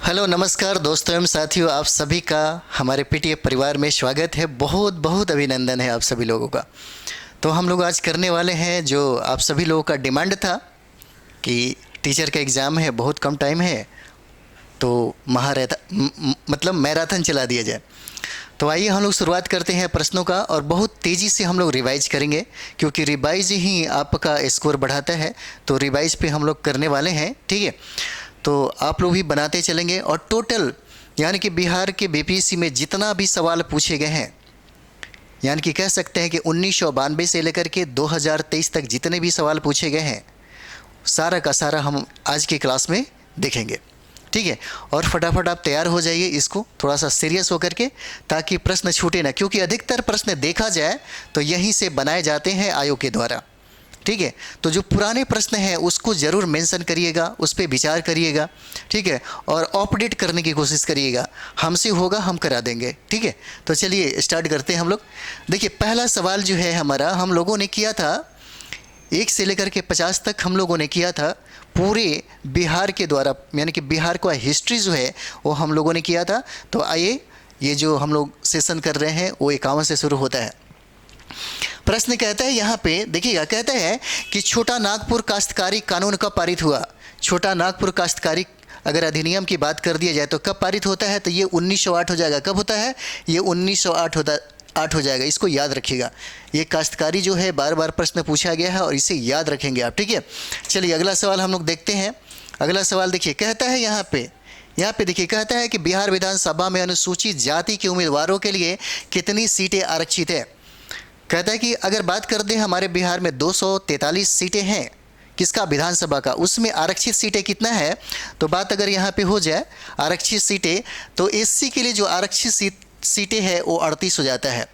Hello नमस्कार दोस्तों एवं साथियों, आप सभी का हमारे पीटीए परिवार में स्वागत है। बहुत बहुत अभिनंदन है आप सभी लोगों का। तो हम लोग आज करने वाले हैं जो आप सभी लोगों का डिमांड था कि टीचर का एग्ज़ाम है, बहुत कम टाइम है, तो मतलब मैराथन चला दिया जाए। तो आइए हम लोग शुरुआत करते हैं प्रश्नों का, और बहुत तेज़ी से हम लोग रिवाइज करेंगे क्योंकि रिवाइज ही आपका स्कोर बढ़ाता है। तो रिवाइज पे हम लोग करने वाले हैं, ठीक है। तो आप लोग भी बनाते चलेंगे, और टोटल यानी कि बिहार के बीपीएससी में जितना भी सवाल पूछे गए हैं, यानी कि कह सकते हैं कि 1992 से लेकर के 2023 तक जितने भी सवाल पूछे गए हैं, सारा का सारा हम आज की क्लास में देखेंगे, ठीक है। और फटाफट आप तैयार हो जाइए इसको थोड़ा सा सीरियस होकर के, ताकि प्रश्न छूटे ना, क्योंकि अधिकतर प्रश्न देखा जाए तो यहीं से बनाए जाते हैं आयोग के द्वारा, ठीक है। तो जो पुराने प्रश्न हैं उसको ज़रूर मेंशन करिएगा, उस पर विचार करिएगा, ठीक है, और अपडेट करने की कोशिश करिएगा। हमसे होगा, हम करा देंगे, ठीक है। तो चलिए स्टार्ट करते हैं हम लोग। देखिए पहला सवाल जो है हमारा, हम लोगों ने किया था 1 से लेकर के 50 तक हम लोगों ने किया था पूरे बिहार के द्वारा, यानी कि बिहार का हिस्ट्री जो है वो हम लोगों ने किया था। तो आइए, ये जो हम लोग सेशन कर रहे हैं वो 51 से शुरू होता है। प्रश्न कहता है यहाँ पे देखिएगा, कहता है कि छोटा नागपुर काश्तकारी कानून कब पारित हुआ। छोटा नागपुर काश्तकारी अगर अधिनियम की बात कर दिया जाए तो कब पारित होता है, तो ये 1908 हो जाएगा। कब होता है ये 1908 हो जाएगा। इसको याद रखिएगा, ये काश्तकारी जो है बार बार प्रश्न पूछा गया है और इसे याद रखेंगे आप, ठीक है। चलिए अगला सवाल हम लोग देखते हैं। अगला सवाल देखिए, कहता है यहाँ पे देखिए, कहता है कि बिहार विधानसभा में अनुसूचित जाति के उम्मीदवारों के लिए कितनी सीटें आरक्षित है। कहता है कि अगर बात कर दें हमारे बिहार में 243 सीटें हैं, किसका, विधानसभा का, उसमें आरक्षित सीटें कितना है। तो बात अगर यहाँ पे हो जाए आरक्षित सीटें, तो एससी के लिए जो आरक्षित सीटें हैं वो 38 हो जाता है,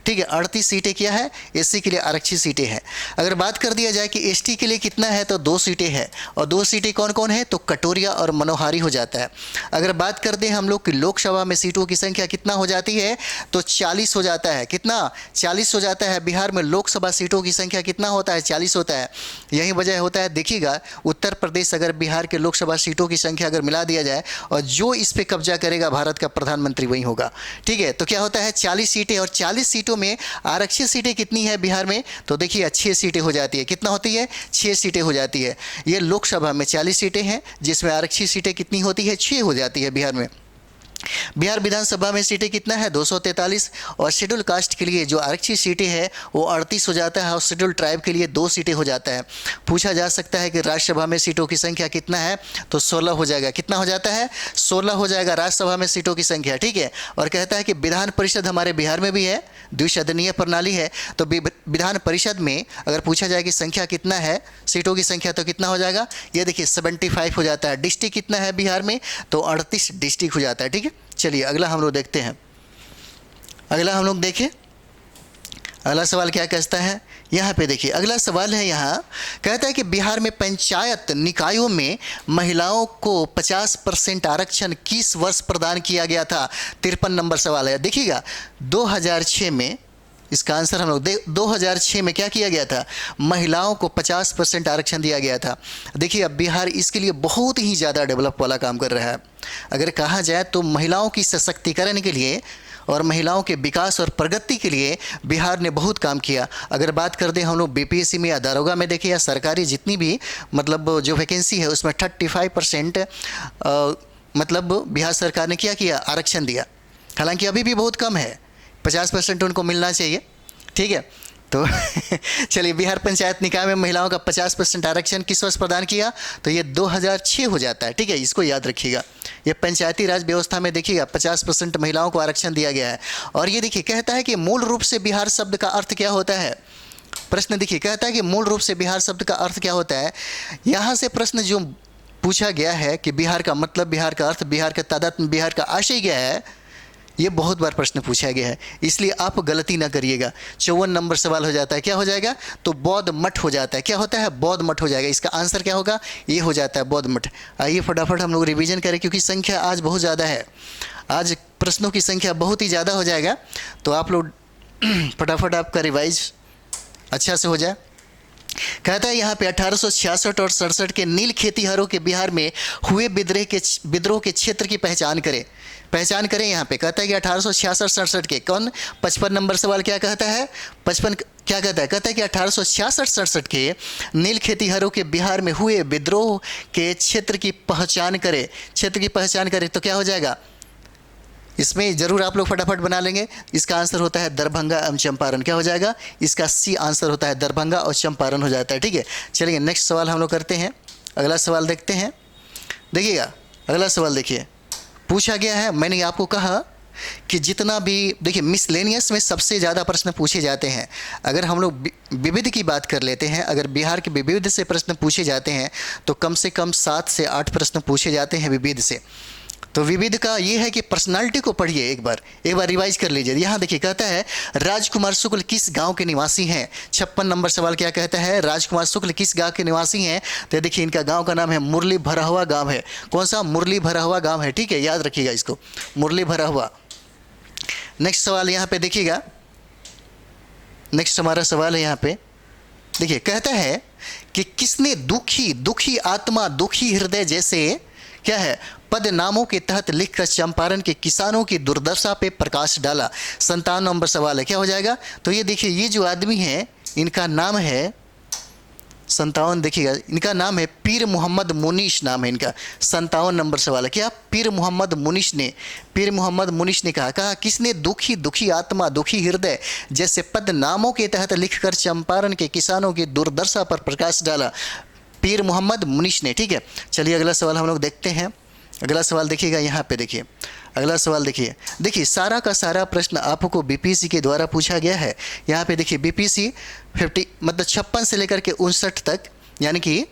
ठीक है। 38 सीटें क्या है, एससी के लिए आरक्षित सीटें हैं। अगर बात कर दिया जाए कि एसटी के लिए कितना है, तो 2 सीटें हैं, और 2 सीटें कौन कौन है, तो कटोरिया और मनोहारी हो जाता है। अगर बात कर दें हम लोग कि लोकसभा में सीटों की संख्या कितना हो जाती है, तो 40 हो जाता है। कितना, 40 हो जाता है। बिहार में लोकसभा सीटों की संख्या कितना होता है, 40 होता है। यही वजह होता है, देखिएगा उत्तर प्रदेश अगर बिहार के लोकसभा सीटों की संख्या अगर मिला दिया जाए, और जो इस पर कब्जा करेगा भारत का प्रधानमंत्री वही होगा, ठीक है। तो क्या होता है 40 सीटें, और 40 सीटों में आरक्षित सीटें कितनी है बिहार में, तो देखिए 6 सीटें हो जाती है। कितना होती है, 6 सीटें हो जाती है। ये लोकसभा में 40 सीटें हैं, जिसमें आरक्षित सीटें कितनी होती है, 6 हो जाती है बिहार में। बिहार विधानसभा में सीटें कितना है, 243, और शेड्यूल कास्ट के लिए जो आरक्षित सीटें हैं वो 38 हो जाता है, और शेड्यूल ट्राइब के लिए 2 सीटें हो जाता है। पूछा जा सकता है कि राज्यसभा में सीटों की संख्या कितना है, तो 16 हो जाएगा। कितना हो जाता है, 16 हो जाएगा राज्यसभा में सीटों की संख्या, ठीक है। और कहता है कि विधान परिषद हमारे बिहार में भी है, द्विसदनीय प्रणाली है। तो विधान परिषद में अगर पूछा जाए कि संख्या कितना है, सीटों की संख्या, तो कितना हो जाएगा, ये देखिए 75 हो जाता है। डिस्ट्रिक्ट कितना है बिहार में, तो 38 डिस्ट्रिक्ट हो जाता है, ठीक है। चलिए अगला हम लोग देखते हैं। अगला हम लोग देखिए, अगला सवाल क्या कहता है। यहाँ पे देखिए अगला सवाल है, यहाँ कहता है कि बिहार में पंचायत निकायों में महिलाओं को 50% आरक्षण किस वर्ष प्रदान किया गया था। 53 नंबर सवाल है। देखिएगा 2006 में, इसका आंसर हम लोग 2006 में क्या किया गया था, महिलाओं को 50% आरक्षण दिया गया था। देखिए अब बिहार इसके लिए बहुत ही ज़्यादा डेवलप वाला काम कर रहा है। अगर कहा जाए तो महिलाओं की सशक्तिकरण के लिए और महिलाओं के विकास और प्रगति के लिए बिहार ने बहुत काम किया। अगर बात कर दें हम लोग बीपीएससी में या दारोगा में देखिए, या सरकारी जितनी भी मतलब जो वैकेंसी है उसमें 35% मतलब बिहार सरकार ने क्या किया, आरक्षण दिया। हालांकि अभी भी बहुत कम है, 50% उनको मिलना चाहिए, ठीक है। तो चलिए, बिहार पंचायत निकाय में महिलाओं का 50% आरक्षण किस वर्ष प्रदान किया, तो ये 2006 हो जाता है, ठीक है। इसको याद रखिएगा। ये पंचायती राज व्यवस्था में देखिएगा 50% महिलाओं को आरक्षण दिया गया है। और ये देखिए कहता है कि मूल रूप से बिहार शब्द का अर्थ क्या होता है। प्रश्न देखिए, कहता है कि मूल रूप से बिहार शब्द का अर्थ क्या होता है। यहाँ से प्रश्न जो पूछा गया है कि बिहार का मतलब, बिहार का अर्थ, बिहार का तादात्म्य, बिहार का आशय क्या है, ये बहुत बार प्रश्न पूछा गया है, इसलिए आप गलती ना करिएगा। 54 नंबर सवाल हो जाता है, क्या हो जाएगा, तो बौद्ध मठ हो जाता है। क्या होता है, बौद्ध मठ हो जाएगा। इसका आंसर क्या होगा, ये हो जाता है बौद्ध मठ। आइए फटाफट हम लोग रिवीजन करें, क्योंकि संख्या आज बहुत ज़्यादा है, आज प्रश्नों की संख्या बहुत ही ज़्यादा हो जाएगा। तो आप लोग फटाफट आपका रिवाइज अच्छा से हो जाए। कहता है यहाँ पे 1866 और 67 के नील खेतीहरों के बिहार में हुए विद्रोह के क्षेत्र की पहचान करें। पहचान करें यहाँ पे कहता है कि 1866-67 के कौन 55 नंबर सवाल क्या कहता है, 55 क्या कहता है कि 1866-67 के नील खेतीहरों के बिहार में हुए विद्रोह के क्षेत्र की पहचान करें। क्षेत्र की पहचान करें तो क्या हो जाएगा, इसमें जरूर आप लोग फटाफट बना लेंगे। इसका आंसर होता है दरभंगा एवं चंपारण। क्या हो जाएगा, इसका सी आंसर होता है दरभंगा और चंपारण हो जाता है। ठीक है, चलिए नेक्स्ट सवाल हम लोग करते हैं। अगला सवाल देखते हैं। देखिएगा अगला सवाल देखिए, पूछा गया है, मैंने आपको कहा कि जितना भी देखिए मिसलेनियस में सबसे ज़्यादा प्रश्न पूछे जाते हैं। अगर हम लोग विविध की बात कर लेते हैं, अगर बिहार के विविध से प्रश्न पूछे जाते हैं तो कम से कम 7 से 8 प्रश्न पूछे जाते हैं विविध से। तो विविध का ये है कि पर्सनालिटी को पढ़िए, एक बार रिवाइज कर लीजिए। यहाँ देखिए कहता है राजकुमार शुक्ल किस गांव के निवासी हैं। 56 नंबर सवाल क्या कहता है, राजकुमार शुक्ल किस गांव के निवासी हैं। तो देखिए इनका गांव का नाम है मुरली भरा हुआ गांव है। कौन सा, मुरली भरा हुआ गांव है। ठीक है, याद रखिएगा इसको, मुरली भरा हुआ। नेक्स्ट सवाल यहाँ पे देखिएगा, नेक्स्ट हमारा सवाल है यहाँ पे देखिए, कहता है कि किसने दुखी आत्मा दुखी हृदय जैसे क्या है पद नामों के तहत लिखकर चंपारण के किसानों की दुर्दशा पे प्रकाश डाला। 57 नंबर सवाल है, क्या हो जाएगा। तो ये देखिए ये जो आदमी है इनका नाम है 57, देखिएगा इनका नाम है पीर मोहम्मद मुनीश नाम है इनका। 57 नंबर सवाल है, क्या पीर मोहम्मद मुनीश ने कहा किसने दुखी आत्मा दुखी हृदय जैसे पद नामों के तहत लिखकर चंपारण के किसानों की दुर्दशा पर प्रकाश डाला। पीर मोहम्मद मुनीश ने। ठीक है, चलिए अगला सवाल हम लोग देखते हैं। अगला सवाल देखिएगा यहाँ पे देखिए, अगला सवाल देखिए सारा का सारा प्रश्न आपको बीपीएससी के द्वारा पूछा गया है। यहाँ पे देखिए बीपीएससी 50 मतलब 56 से लेकर के 59 तक यानी कि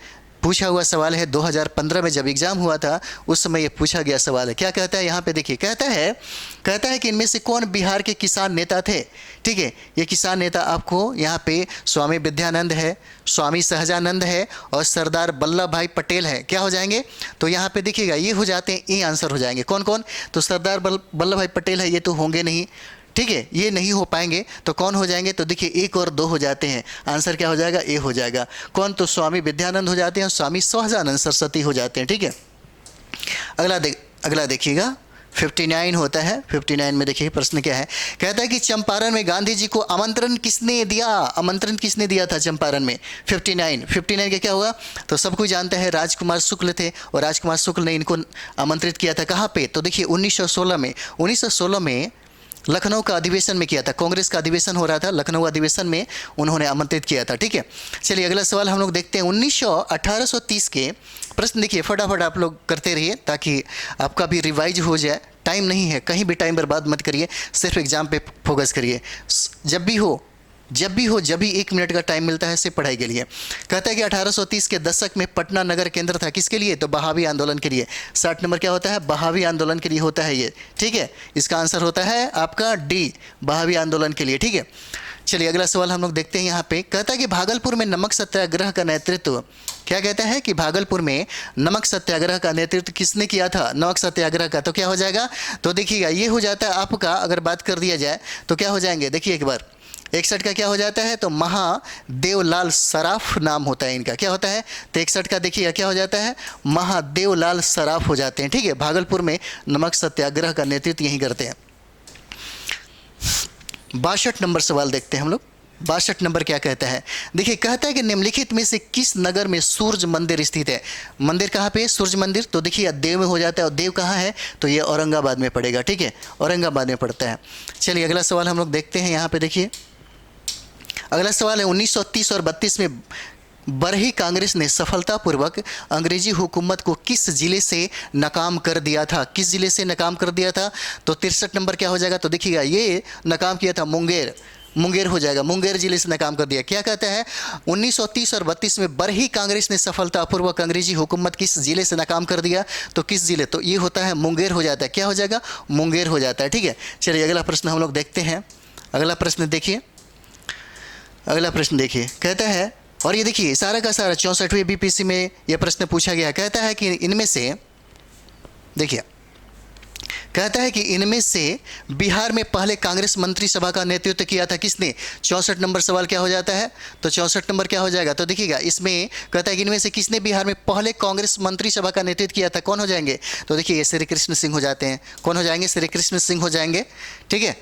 पूछा हुआ सवाल है। 2015 में जब एग्ज़ाम हुआ था उस समय ये पूछा गया सवाल है। क्या कहता है यहाँ पे देखिए, कहता है कि इनमें से कौन बिहार के किसान नेता थे। ठीक है, ये किसान नेता आपको यहाँ पे स्वामी विद्यानंद है, स्वामी सहजानंद है और सरदार वल्लभ भाई पटेल है। क्या हो जाएंगे, तो यहाँ पे देखिएगा ये हो जाते हैं, ये आंसर हो जाएंगे। कौन कौन, तो सरदार वल्लभ भाई पटेल है, ये तो होंगे नहीं। ठीक है, ये नहीं हो पाएंगे तो कौन हो जाएंगे, तो देखिए 1 और 2 हो जाते हैं। आंसर क्या हो जाएगा, ए हो जाएगा। कौन, तो स्वामी विद्यानंद हो जाते हैं, स्वामी सहजानंद सरस्वती हो जाते हैं। ठीक है, अगला देखिएगा 59 होता है। 59 में देखिए प्रश्न क्या है, कहता है कि चंपारण में गांधी जी को आमंत्रण किसने दिया था चंपारण में। 59 का क्या हुआ, तो सब कोई जानते हैं राजकुमार शुक्ल थे और राजकुमार शुक्ल ने इनको आमंत्रित किया था। कहाँ पे, तो देखिए 1916 में लखनऊ का अधिवेशन में किया था। कांग्रेस का अधिवेशन हो रहा था, लखनऊ अधिवेशन में उन्होंने आमंत्रित किया था। ठीक है, चलिए अगला सवाल हम लोग देखते हैं। 1830 के प्रश्न देखिए, फटाफट आप लोग करते रहिए ताकि आपका भी रिवाइज हो जाए। टाइम नहीं है, कहीं भी टाइम बर्बाद मत करिए, सिर्फ एग्जाम पे फोकस करिए। जब भी 1 मिनट का टाइम मिलता है सिर्फ पढ़ाई के लिए। कहता है कि 1830 के दशक में पटना नगर केंद्र था किसके लिए, तो बहावी आंदोलन के लिए। 60 नंबर क्या होता है, बहावी आंदोलन के लिए होता है ये। ठीक है, इसका आंसर होता है आपका डी, बहावी आंदोलन के लिए। ठीक है, चलिए अगला सवाल हम लोग देखते हैं। यहाँ पे कहता है कि भागलपुर में नमक सत्याग्रह का नेतृत्व, क्या कहता है कि भागलपुर में नमक सत्याग्रह का नेतृत्व किसने किया था, नमक सत्याग्रह का। तो क्या हो जाएगा, तो देखिएगा ये हो जाता है आपका, अगर बात कर दिया जाए तो क्या हो जाएंगे, देखिए एक बार 61 का क्या हो जाता है, तो महादेवलाल सराफ नाम होता है इनका। क्या होता है, तो 61 का देखिएगा क्या हो जाता है, महादेवलाल सराफ हो जाते हैं। ठीक है, भागलपुर में नमक सत्याग्रह का नेतृत्व यही करते हैं। 62 नंबर सवाल देखते हैं हम लोग। 62 नंबर क्या कहता है, देखिए कहता है कि निम्नलिखित में से किस नगर में सूर्य मंदिर स्थित है। मंदिर कहाँ पे, सूर्य मंदिर, तो देखिए देव में हो जाता है। और देव कहाँ है, तो ये औरंगाबाद में पड़ेगा। ठीक है, औरंगाबाद में पड़ता है। चलिए अगला सवाल हम लोग देखते हैं। यहाँ पे देखिए अगला सवाल है 1930 और 32 में बरही कांग्रेस ने सफलतापूर्वक अंग्रेजी हुकूमत को किस जिले से नाकाम कर दिया था। किस जिले से नाकाम कर दिया था, तो 63 नंबर क्या हो जाएगा, तो देखिएगा ये नाकाम किया था मुंगेर हो जाएगा, मुंगेर जिले से नाकाम कर दिया। क्या कहता है 1930 और 32 में बरही कांग्रेस ने सफलतापूर्वक अंग्रेजी हुकूमत किस जिले से नाकाम कर दिया, तो किस जिले, तो ये होता है मुंगेर हो जाता है। क्या हो जाएगा, मुंगेर हो जाता है। ठीक है, चलिए अगला प्रश्न हम लोग देखते हैं। अगला प्रश्न देखिए कहता है, और ये देखिए सारा का सारा 64वीं बीपीएससी में यह प्रश्न पूछा गया। कहता है कि इनमें से देखिए कहता है कि इनमें से बिहार में पहले कांग्रेस मंत्रिसभा का नेतृत्व किया था किसने। 64 नंबर सवाल क्या हो जाता है, तो 64 नंबर क्या हो जाएगा, तो देखिएगा इसमें कहता है कि इनमें से किसने बिहार में पहले कांग्रेस मंत्रिसभा का नेतृत्व किया था, कौन हो जाएंगे, तो देखिए ये श्री कृष्ण सिंह हो जाते हैं। कौन हो जाएंगे, श्री कृष्ण सिंह हो जाएंगे। ठीक है,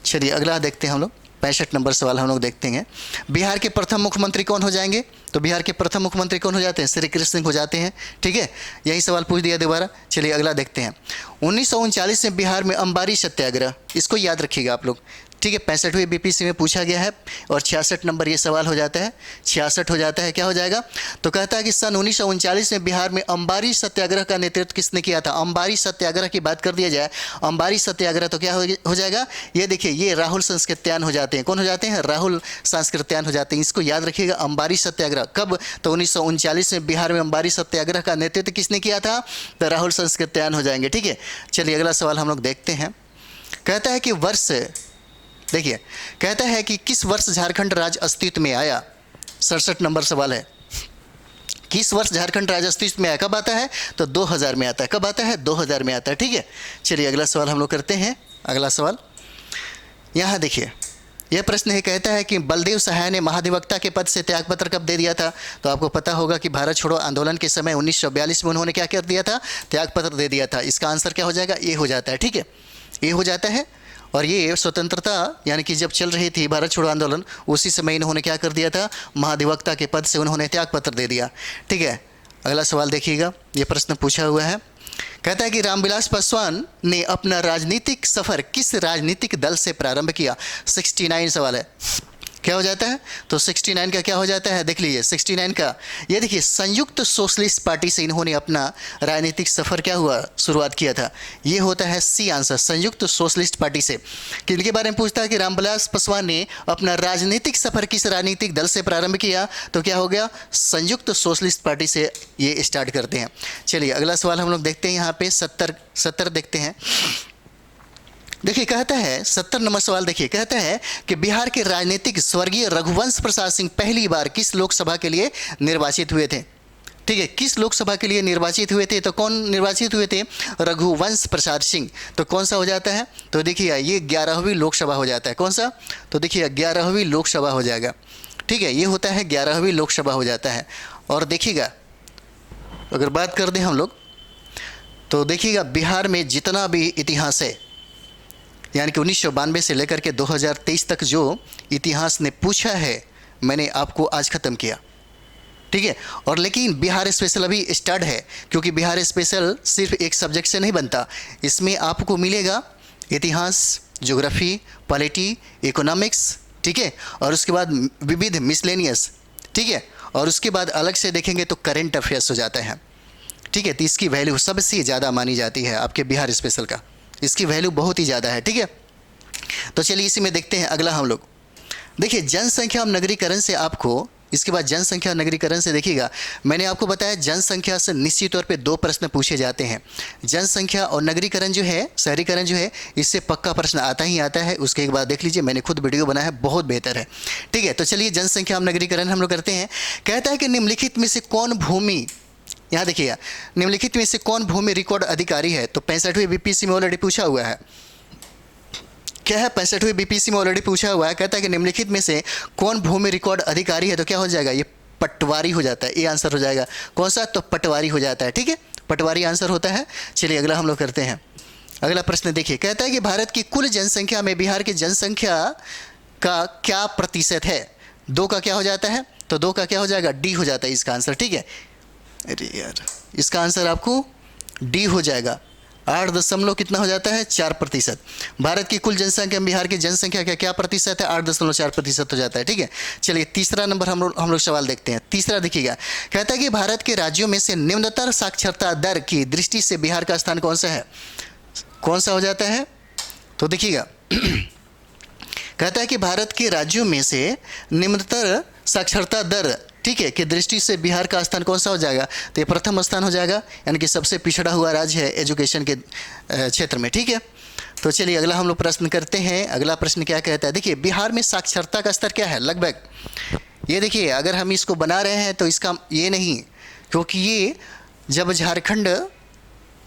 चलिए अगला देखते हैं हम लोग। 65 नंबर सवाल हम लोग देखते हैं, बिहार के प्रथम मुख्यमंत्री कौन हो जाएंगे, तो बिहार के प्रथम मुख्यमंत्री कौन हो जाते हैं, श्री कृष्ण सिंह हो जाते हैं। ठीक है, यही सवाल पूछ दिया दोबारा। चलिए अगला देखते हैं। 1939 में बिहार में अंबारी सत्याग्रह, इसको याद रखिएगा आप लोग। ठीक है, 65वें बीपीसी में पूछा गया है और 66 नंबर ये सवाल हो जाता है, 66 हो जाता है, क्या हो जाएगा, तो कहता है कि सन 1939 में बिहार में अंबारी सत्याग्रह का नेतृत्व किसने किया था। अंबारी सत्याग्रह की बात कर दिया जाए, अंबारी सत्याग्रह तो क्या हो जाएगा, ये देखिए ये राहुल सांस्कृत्यायन हो जाते हैं। कौन हो जाते हैं, राहुल सांस्कृत्यायन हो जाते हैं। इसको याद रखिएगा, अंबारी सत्याग्रह कब, तो 1939 में बिहार में अंबारी सत्याग्रह का नेतृत्व किसने किया था, तो राहुल सांस्कृत्यायन हो जाएंगे। ठीक है, चलिए अगला सवाल हम लोग देखते हैं। कहता है कि वर्ष, देखिए कहता है कि किस वर्ष झारखंड राज्य अस्तित्व में आया। 67 नंबर सवाल है, किस वर्ष झारखंड राज्य अस्तित्व में आया, कब आता है, तो 2000 में आता है। कब आता है, 2000 में आता है। ठीक है, चलिए अगला सवाल हम लोग करते हैं। अगला सवाल यहाँ देखिए, यह प्रश्न है, कहता है कि बलदेव सहाय ने महाधिवक्ता के पद से त्यागपत्र कब दे दिया था, तो आपको पता होगा कि भारत छोड़ो आंदोलन के समय 1942 में उन्होंने क्या कर दिया था, त्यागपत्र दे दिया था। इसका आंसर क्या हो जाएगा, ए हो जाता है। ठीक है, ए हो जाता है। और ये स्वतंत्रता यानी कि जब चल रही थी भारत छोड़ो आंदोलन, उसी समय इन्होंने क्या कर दिया था, महाधिवक्ता के पद से उन्होंने त्यागपत्र दे दिया। ठीक है, अगला सवाल देखिएगा, ये प्रश्न पूछा हुआ है। कहता है कि रामविलास पासवान ने अपना राजनीतिक सफर किस राजनीतिक दल से प्रारंभ किया। 69 सवाल है, क्या हो जाता है, तो 69 का क्या हो जाता है, देख लीजिए 69 का, ये देखिए संयुक्त सोशलिस्ट पार्टी से इन्होंने अपना राजनीतिक सफ़र क्या हुआ, शुरुआत किया था। ये होता है सी आंसर, संयुक्त सोशलिस्ट पार्टी से। किनके बारे में पूछता है कि रामविलास पासवान ने अपना राजनीतिक सफ़र किस राजनीतिक दल से प्रारंभ किया, तो क्या हो गया, संयुक्त सोशलिस्ट पार्टी से ये स्टार्ट करते हैं। चलिए अगला सवाल हम लोग देखते हैं, यहाँ पे 70 देखते हैं। देखिए कहता है 70 नंबर सवाल, देखिए कहता है कि बिहार के राजनीतिक स्वर्गीय रघुवंश प्रसाद सिंह पहली बार किस लोकसभा के लिए निर्वाचित हुए थे। ठीक है, किस लोकसभा के लिए निर्वाचित हुए थे, तो कौन निर्वाचित हुए थे, रघुवंश प्रसाद सिंह। तो कौन सा हो जाता है, तो देखिए ये 11वीं लोकसभा हो जाता है। कौन सा, तो देखिए 11वीं लोकसभा हो जाएगा। ठीक है, ये होता है 11वीं लोकसभा हो जाता है। और देखिएगा अगर बात कर दें हम लोग, तो देखिएगा बिहार में जितना भी इतिहास है, यानी कि 1992 से लेकर के 2023 तक जो इतिहास ने पूछा है, मैंने आपको आज ख़त्म किया। ठीक है, और लेकिन बिहार स्पेशल अभी स्टार्ट है, क्योंकि बिहार स्पेशल सिर्फ एक सब्जेक्ट से नहीं बनता। इसमें आपको मिलेगा इतिहास, ज्योग्राफी, पॉलिटी, इकोनॉमिक्स, ठीक है, और उसके बाद विविध मिसलेनियस, ठीक है, और उसके बाद अलग से देखेंगे तो करेंट अफेयर्स हो जाता है। ठीक है, तो इसकी वैल्यू सबसे ज़्यादा मानी जाती है आपके बिहार स्पेशल का, इसकी वैल्यू बहुत ही ज़्यादा है। ठीक है, तो चलिए इसी में देखते हैं अगला हम लोग। देखिए जनसंख्या और नगरीकरण से आपको, इसके बाद जनसंख्या और नगरीकरण से देखिएगा, मैंने आपको बताया जनसंख्या से निश्चित तौर पे 2 प्रश्न पूछे जाते हैं। जनसंख्या और नगरीकरण जो है, शहरीकरण जो है, इससे पक्का प्रश्न आता ही आता है। उसके एक बाद देख लीजिए, मैंने खुद वीडियो बनाया है, बहुत बेहतर है। ठीक है, तो चलिए जनसंख्या और नगरीकरण हम लोग करते हैं। कहता है कि निम्नलिखित में से कौन भूमि, यहाँ देखिएगा, निम्नलिखित में से कौन भूमि रिकॉर्ड अधिकारी है, तो 65वें बीपीसी में ऑलरेडी पूछा हुआ है। क्या है, 65वें बीपीसी में ऑलरेडी पूछा हुआ है। कहता है कि निम्नलिखित में से कौन भूमि रिकॉर्ड अधिकारी है, तो क्या हो जाएगा, ये पटवारी हो जाता है। ये आंसर हो जाएगा, कौन सा, तो पटवारी हो जाता है। ठीक है, पटवारी आंसर होता है। चलिए अगला हम लोग करते हैं। अगला प्रश्न देखिए, कहता है कि भारत की कुल जनसंख्या में बिहार की जनसंख्या का क्या प्रतिशत है। 2 का क्या हो जाता है, तो 2 का क्या हो जाएगा, डी हो जाता है इसका आंसर। ठीक है, अरे यार, इसका आंसर आपको डी हो जाएगा। 8 कितना हो जाता है, 4%। भारत की कुल जनसंख्या में बिहार की जनसंख्या का क्या प्रतिशत है, 8.4% हो जाता है। ठीक है, चलिए तीसरा नंबर हम लोग सवाल देखते हैं। तीसरा देखिएगा, कहता है कि भारत के राज्यों में से निम्नतर साक्षरता दर की दृष्टि से बिहार का स्थान कौन सा है, कौन सा हो जाता है, तो देखिएगा कहता है कि भारत के राज्यों में से निम्नतर साक्षरता दर, ठीक है, कि दृष्टि से बिहार का स्थान कौन सा हो जाएगा, तो ये प्रथम स्थान हो जाएगा, यानी कि सबसे पिछड़ा हुआ राज्य है एजुकेशन के क्षेत्र में। ठीक है, तो चलिए अगला हम लोग प्रश्न करते हैं। अगला प्रश्न क्या कहता है, देखिए बिहार में साक्षरता का स्तर क्या है लगभग, ये देखिए अगर हम इसको बना रहे हैं तो इसका ये नहीं, क्योंकि ये जब झारखंड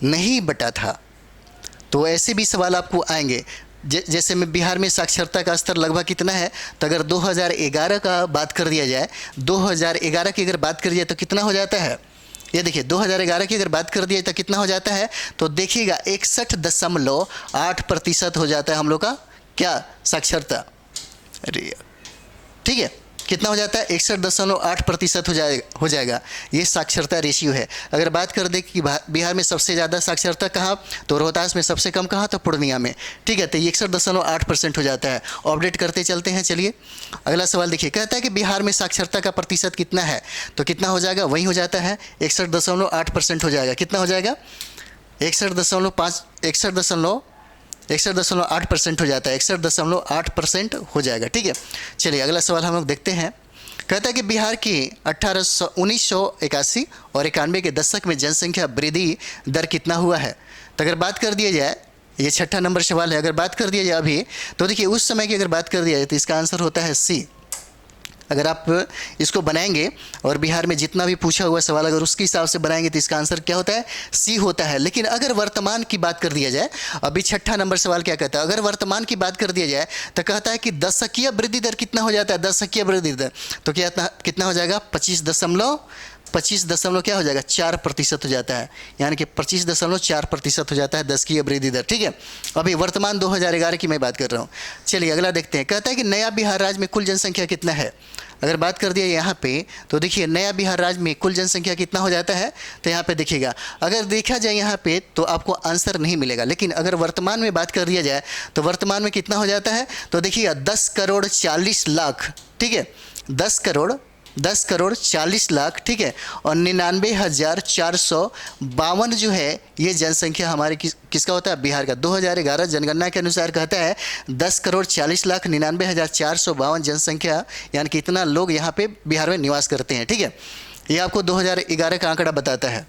नहीं बटा था। तो ऐसे भी सवाल आपको आएंगे। जैसे में बिहार में साक्षरता का स्तर लगभग कितना है, तो अगर 2011 का बात कर दिया जाए, 2011 की अगर बात कर दिया तो कितना हो जाता है, ये देखिए 2011 की अगर बात कर दिया तो कितना हो जाता है, तो देखिएगा 61.8% हो जाता है हम लोग का क्या, साक्षरता। अरे ठीक है, कितना हो जाता है, 61.8% हो जाएगा। ये साक्षरता रेशियो है। अगर बात कर दें कि बिहार में सबसे ज़्यादा साक्षरता कहाँ, तो रोहतास में, सबसे कम कहाँ, तो पूर्णिया में। ठीक है, तो ये 61.8% हो जाता है। अपडेट करते चलते हैं। चलिए अगला सवाल देखिए, कहता है कि बिहार में साक्षरता का प्रतिशत कितना है, तो कितना हो जाएगा, वही हो जाता है 61.8% हो जाएगा। कितना हो जाएगा, 61.8% हो जाता है, 61.8% हो जाएगा। ठीक है, चलिए अगला सवाल हम लोग देखते हैं। कहता है कि बिहार की 1981 और 91 के दशक में जनसंख्या वृद्धि दर कितना हुआ है। तो अगर बात कर दिया जाए, ये 6ठा नंबर सवाल है, अगर बात कर दिया जाए अभी, तो देखिए उस समय की अगर बात कर दिया जाए तो इसका आंसर होता है सी। अगर आप इसको बनाएंगे और बिहार में जितना भी पूछा हुआ सवाल अगर उसके हिसाब से बनाएंगे तो इसका आंसर क्या होता है, सी होता है। लेकिन अगर वर्तमान की बात कर दिया जाए, अभी 6ठा नंबर सवाल क्या कहता है, अगर वर्तमान की बात कर दिया जाए तो कहता है कि दशकीय वृद्धि दर कितना हो जाता है, दशकीय वृद्धि दर, तो कितना हो जाएगा, 25 दशमलव क्या हो जाएगा, 4% हो जाता है। यानी कि 25.4% हो जाता है दशकीय वृद्धि दर। ठीक है, अभी वर्तमान 2011 की मैं बात कर रहा हूँ। चलिए अगला देखते हैं। कहता है कि नया बिहार राज्य में कुल जनसंख्या कितना है। अगर बात कर दिया यहाँ पे, तो देखिए नया बिहार राज्य में कुल जनसंख्या कितना हो जाता है, तो यहाँ पे देखिएगा, अगर देखा जाए यहाँ पे तो आपको आंसर नहीं मिलेगा। लेकिन अगर वर्तमान में बात कर दिया जाए तो वर्तमान में कितना हो जाता है, तो देखिएगा 10,40,00,000। ठीक है, 10,40,00,000। ठीक है, और 99,452 जो है ये जनसंख्या हमारे किसका होता है, बिहार का। 2011 जनगणना के अनुसार कहता है 10,40,99,452 जनसंख्या, यानी कि इतना लोग यहाँ पे बिहार में निवास करते हैं। ठीक है, ये आपको 2011 का आंकड़ा बताता है।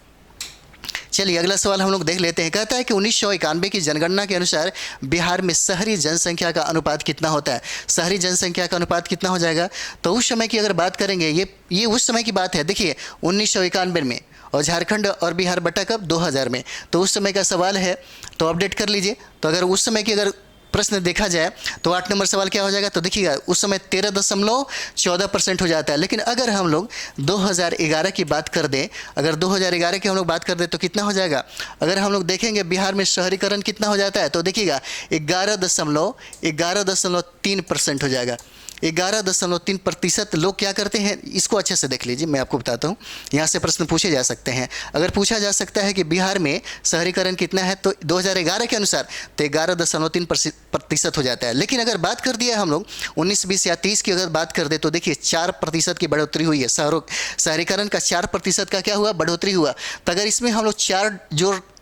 चलिए अगला सवाल हम लोग देख लेते हैं। कहता है कि 1991 की जनगणना के अनुसार बिहार में शहरी जनसंख्या का अनुपात कितना होता है। शहरी जनसंख्या का अनुपात कितना हो जाएगा, तो उस समय की अगर बात करेंगे, ये उस समय की बात है। देखिए 1991 में, और झारखंड और बिहार बटा कब, 2000 में। तो उस समय का सवाल है, तो अपडेट कर लीजिए। तो अगर उस समय की अगर प्रश्न देखा जाए तो 8 नंबर सवाल क्या हो जाएगा, तो देखिएगा उस समय 13.14% हो जाता है। लेकिन अगर हम लोग 2011 की बात कर दें, अगर 2011 की हम लोग बात कर दें तो कितना हो जाएगा, अगर हम लोग देखेंगे बिहार में शहरीकरण कितना हो जाता है, तो देखिएगा 11.3% हो जाएगा। 11.3% लोग क्या करते हैं, इसको अच्छे से देख लीजिए, मैं आपको बताता हूँ। यहाँ से प्रश्न पूछे जा सकते हैं। अगर पूछा जा सकता है कि बिहार में शहरीकरण कितना है, तो 2011 के अनुसार तो 11.3% हो जाता है। लेकिन अगर बात कर दिया हम लोग 19, 20 या 30 की अगर बात कर दे, तो देखिए 4% की बढ़ोतरी हुई है। शहरीकरण का 4% का क्या हुआ, बढ़ोतरी हुआ। तो अगर इसमें हम लोग 4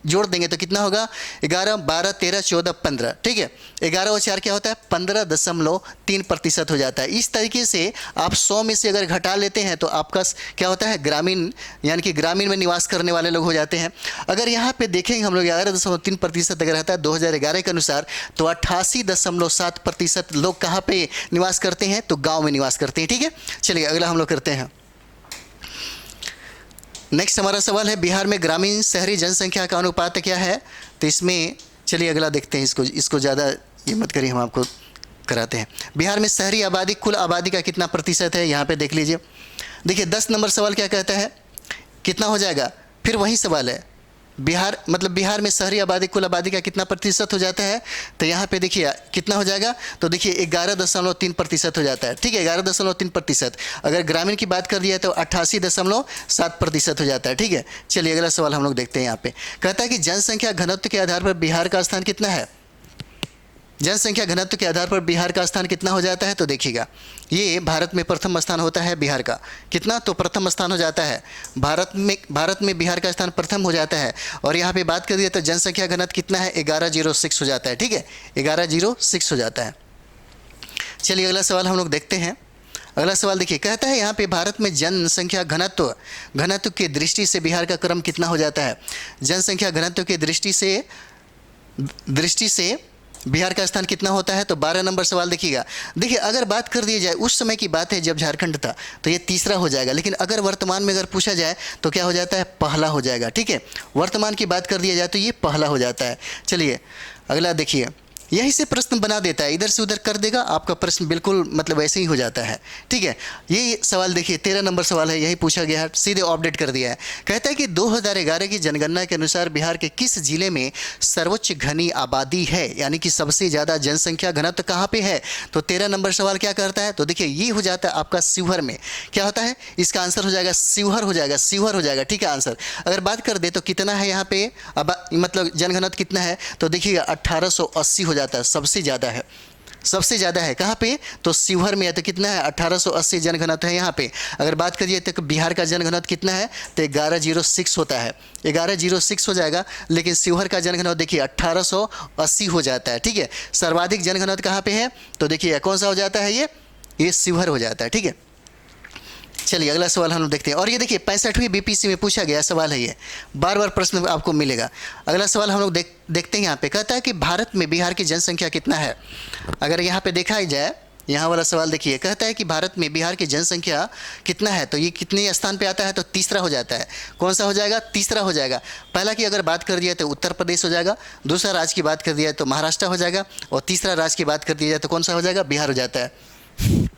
जोड़ देंगे तो कितना होगा, 11, 12, 13, 14, 15। ठीक है, 11 और 4 क्या होता है, 15.3% हो जाता है। इस तरीके से आप 100 में से अगर घटा लेते हैं तो आपका क्या होता है, ग्रामीण, यानी कि ग्रामीण में निवास करने वाले लोग हो जाते हैं। अगर यहाँ पे देखेंगे हम लोग 11.3% अगर रहता है 2011 के अनुसार, तो 88.7% लोग कहाँ पे निवास करते हैं, तो गाँव में निवास करते हैं। ठीक है, चलिए अगला हम लोग करते हैं। नेक्स्ट हमारा सवाल है, बिहार में ग्रामीण शहरी जनसंख्या का अनुपात क्या है। तो इसमें चलिए अगला देखते हैं। इसको ज़्यादा ये मत करिए, हम आपको कराते हैं। बिहार में शहरी आबादी कुल आबादी का कितना प्रतिशत है, यहाँ पे देख लीजिए। देखिए 10 नंबर सवाल क्या कहता है, कितना हो जाएगा, फिर वही सवाल है, बिहार में शहरी आबादी कुल आबादी का कितना प्रतिशत हो जाता है। तो यहाँ पे देखिए कितना हो जाएगा, तो देखिए 11.3% हो जाता है। ठीक है, 11.3%। अगर ग्रामीण की बात कर दिया तो 88.7% हो जाता है। ठीक है, चलिए अगला सवाल हम लोग देखते हैं। यहाँ पे कहता है कि जनसंख्या घनत्व के आधार पर बिहार का स्थान कितना है। जनसंख्या घनत्व के आधार पर बिहार का स्थान कितना हो जाता है, तो देखिएगा ये भारत में प्रथम स्थान होता है बिहार का। कितना, तो प्रथम स्थान हो जाता है भारत में बिहार का स्थान प्रथम हो जाता है। और यहाँ पे बात कर दिया तो जनसंख्या घनत्व कितना है, 1106 हो जाता है। ठीक है, 1106 हो जाता है। चलिए अगला सवाल हम लोग देखते हैं। अगला सवाल देखिए, कहता है यहाँ पे भारत में जनसंख्या घनत्व की दृष्टि से बिहार का क्रम कितना हो जाता है। जनसंख्या घनत्व की दृष्टि से बिहार का स्थान कितना होता है? तो 12 नंबर सवाल देखिएगा। देखिए अगर बात कर दी जाए उस समय की बात है जब झारखंड था, तो ये तीसरा हो जाएगा, लेकिन अगर वर्तमान में अगर पूछा जाए तो क्या हो जाता है? पहला हो जाएगा। ठीक है, वर्तमान की बात कर दिया जाए तो ये पहला हो जाता है। चलिए अगला देखिए, यही से प्रश्न बना देता है, इधर से उधर कर देगा, आपका प्रश्न बिल्कुल मतलब ऐसे ही हो जाता है। ठीक है, ये सवाल देखिए 13 नंबर सवाल है, यही पूछा गया है, सीधे अपडेट कर दिया है। कहता है कि 2011 की जनगणना के अनुसार बिहार के किस जिले में सर्वोच्च घनी आबादी है, यानी कि सबसे ज़्यादा जनसंख्या घनत्व कहाँ पे है? तो 13 नंबर सवाल क्या करता है? तो देखिए ये हो जाता है आपका शिवहर में। क्या होता है? इसका आंसर हो जाएगा शिवहर हो जाएगा, शिवहर हो जाएगा। ठीक है, आंसर अगर बात कर दे तो कितना है यहाँ पे मतलब जनघनत्व कितना है? तो देखिएगा 1880 हो जाता है, सबसे ज़्यादा है, सबसे ज़्यादा है कहाँ पे? तो शिवहर में है। तो कितना है? 1880 जनघनत्व है यहाँ पे। अगर बात करिए तो बिहार का जनघनत्व कितना है? तो 1106 होता है, 1106 हो जाएगा, लेकिन शिवहर का जनघनत्व देखिए 1880 हो जाता है। ठीक है, सर्वाधिक जनघनत्व कहाँ पे है? तो देखिए कौन सा हो जाता है? ये शिवहर हो जाता है। ठीक है, चलिए अगला सवाल हम लोग देखते हैं। और ये देखिए 65वीं बीपीएससी में पूछा गया सवाल है, ये बार बार प्रश्न आपको मिलेगा। अगला सवाल हम लोग देखते हैं। यहाँ पे कहता है कि भारत में बिहार की जनसंख्या कितना है? अगर यहाँ पे देखा ही जाए, यहाँ वाला सवाल देखिए, कहता है कि भारत में बिहार की जनसंख्या कितना है? तो ये कितने स्थान पे आता है? तो तीसरा हो जाता है। कौन सा हो जाएगा? तीसरा हो जाएगा। पहला की अगर बात कर दिया तो उत्तर प्रदेश हो जाएगा, दूसरा राज्य की बात कर दिया तो महाराष्ट्र हो जाएगा, और तीसरा राज्य की बात कर दिया जाए तो कौन सा हो जाएगा? बिहार हो जाता है।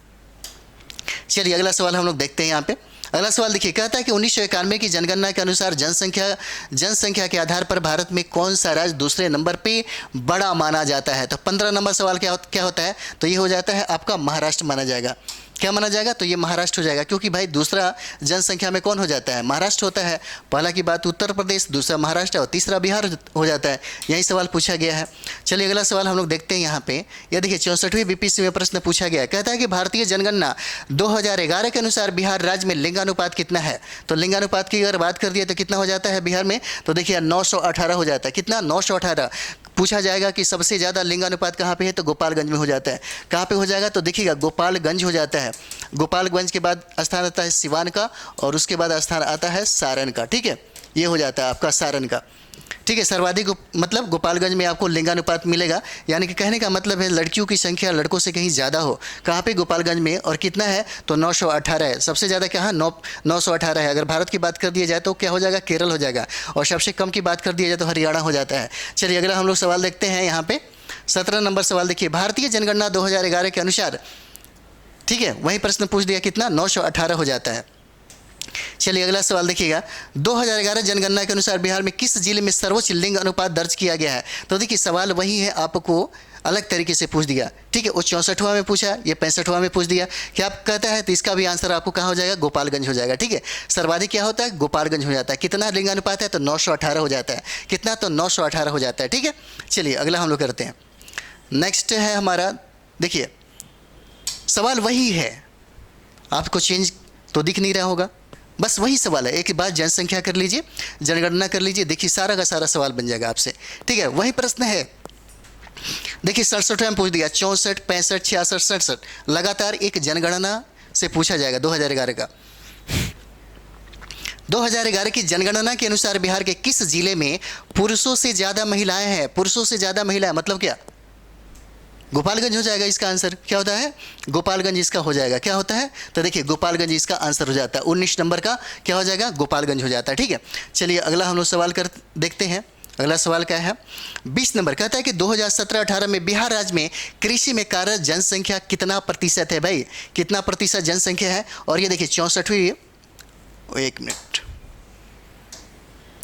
चलिए अगला सवाल हम लोग देखते हैं। यहाँ पे अगला सवाल देखिए, कहता है कि 1991 की जनगणना के अनुसार जनसंख्या के आधार पर भारत में कौन सा राज्य दूसरे नंबर पे बड़ा माना जाता है? तो 15 नंबर सवाल क्या होता है? तो ये हो जाता है आपका महाराष्ट्र माना जाएगा। क्या माना जाएगा? तो ये महाराष्ट्र हो जाएगा, क्योंकि भाई दूसरा जनसंख्या में कौन हो जाता है? महाराष्ट्र होता है। पहला की बात उत्तर प्रदेश, दूसरा महाराष्ट्र और तीसरा बिहार हो जाता है। यही सवाल पूछा गया है। चलिए अगला सवाल हम लोग देखते हैं। यहाँ पे यह देखिए 64वीं बीपीएससी में प्रश्न पूछा गया है। कहता है कि भारतीय जनगणना 2011 के अनुसार बिहार राज्य में लिंगानुपात कितना है? तो लिंगानुपात की अगर बात कर दिए तो कितना हो जाता है बिहार में? तो देखिए 918 हो जाता है। कितना? 918। पूछा जाएगा कि सबसे ज़्यादा लिंगानुपात कहाँ पे है? तो गोपालगंज में हो जाता है। कहाँ पे हो जाएगा? तो देखिएगा गोपालगंज हो जाता है। गोपालगंज के बाद स्थान आता है सिवान का, और उसके बाद स्थान आता है सारण का। ठीक है, ये हो जाता है आपका सारण का। ठीक है, सर्वाधिक मतलब गोपालगंज में आपको लिंगानुपात मिलेगा, यानी कि कहने का मतलब है लड़कियों की संख्या लड़कों से कहीं ज़्यादा हो। कहाँ पे? गोपालगंज में। और कितना है? तो 918 है। सबसे ज़्यादा क्या है? 918 है। अगर भारत की बात कर दिया जाए तो क्या हो जाएगा? केरल हो जाएगा। और सबसे कम की बात कर दिया जाए तो हरियाणा हो जाता है। चलिए अगला हम लोग सवाल देखते हैं। यहाँ पे 17 नंबर सवाल देखिए, भारतीय जनगणना 2011 के अनुसार, ठीक है, वही प्रश्न पूछ दिया, कितना? 918 हो जाता है। चलिए अगला सवाल देखिएगा, 2011 जनगणना के अनुसार बिहार में किस जिले में सर्वोच्च लिंग अनुपात दर्ज किया गया है? तो देखिए सवाल वही है, आपको अलग तरीके से पूछ दिया। ठीक है, वो 64वां में पूछा, ये 65वां में पूछ दिया। क्या आप कहता है? तो इसका भी आंसर आपको कहाँ हो जाएगा? गोपालगंज हो जाएगा। ठीक है, सर्वाधिक क्या होता है? गोपालगंज हो जाता है। कितना लिंग अनुपात है? तो 918 हो जाता है। कितना? तो 918 हो जाता है। ठीक है, चलिए अगला हम लोग करते हैं। नेक्स्ट है हमारा, देखिए सवाल वही है, आपको चेंज तो दिख नहीं रहा होगा, बस वही सवाल है। एक बार जनसंख्या कर लीजिए, जनगणना कर लीजिए, देखिए सारा का सारा सवाल बन जाएगा आपसे। ठीक है, वही प्रश्न है। देखिए 67 में पूछ दिया, 64, 65, 66, 67 लगातार एक जनगणना से पूछा जाएगा 2011 का। 2011 की जनगणना के अनुसार बिहार के किस जिले में पुरुषों से ज़्यादा महिलाएं हैं? पुरुषों से ज़्यादा महिलाएं मतलब क्या? गोपालगंज हो जाएगा इसका आंसर। क्या होता है? गोपालगंज इसका हो जाएगा। क्या होता है? तो देखिए गोपालगंज इसका आंसर हो जाता है। 19 नंबर का क्या हो जाएगा? गोपालगंज हो जाता है। ठीक है, चलिए अगला हम लोग सवाल कर देखते हैं। अगला सवाल क्या है? 20 नंबर कहता है कि 2017-18 में बिहार राज्य में कृषि में कार्यरत जनसंख्या कितना प्रतिशत है? भाई कितना प्रतिशत जनसंख्या है? और ये देखिए 64वीं, एक मिनट,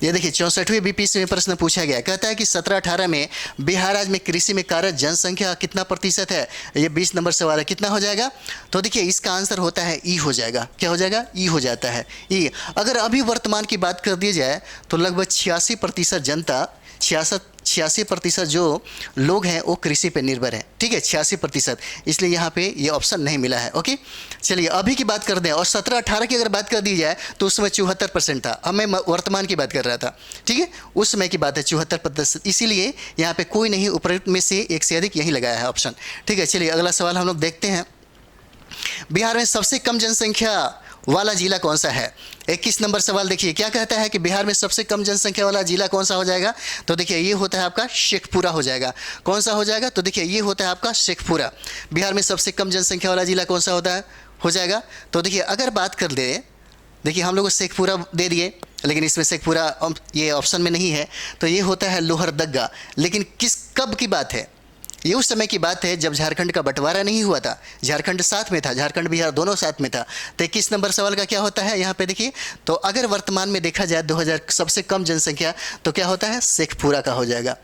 ये देखिए 64वीं बीपीएससी में प्रश्न पूछा गया। कहता है कि 17-18 में बिहार राज्य में कृषि में कार्यरत जनसंख्या कितना प्रतिशत है? ये 20 नंबर सवाल है। कितना हो जाएगा? तो देखिए इसका आंसर होता है ई हो जाएगा। क्या हो जाएगा? ई हो जाता है, ई। अगर अभी वर्तमान की बात कर दी जाए तो लगभग 86% जनता, 86% जो लोग हैं वो कृषि पे निर्भर हैं। ठीक है, 86%, इसलिए यहाँ पे ये ऑप्शन नहीं मिला है। ओके, चलिए अभी की बात कर दें, और 17-18 की अगर बात कर दी जाए तो उस समय 74% था। अब मैं वर्तमान की बात कर रहा था। ठीक है, उस समय की बात है 74%, इसीलिए यहाँ पे कोई नहीं, उपरोक्त में से एक से अधिक यही लगाया है ऑप्शन। ठीक है, चलिए अगला सवाल हम लोग देखते हैं। बिहार में सबसे कम जनसंख्या वाला जिला कौन सा है? 21 नंबर सवाल देखिए क्या कहता है कि बिहार में सबसे कम जनसंख्या वाला जिला कौन सा हो जाएगा? तो देखिए ये होता है आपका शेखपुरा हो जाएगा। कौन सा हो जाएगा? तो देखिए ये होता है आपका शेखपुरा। बिहार में सबसे कम जनसंख्या वाला जिला कौन सा होता है, हो जाएगा? तो देखिए अगर बात कर दे, देखिए हम लोग को शेखपुरा दे दिए, लेकिन इसमें शेखपुरा ये ऑप्शन में नहीं है, तो ये होता है लोहरदग्गा। लेकिन कब की बात है? ये उस समय की बात है जब झारखंड का बंटवारा नहीं हुआ था, झारखंड साथ में था, झारखंड बिहार दोनों साथ में था। तो 21 नंबर सवाल का क्या होता है यहाँ पे देखिए, तो अगर वर्तमान में देखा जाए 2000 सबसे कम जनसंख्या, तो क्या होता है? शेखपुरा का हो जाएगा।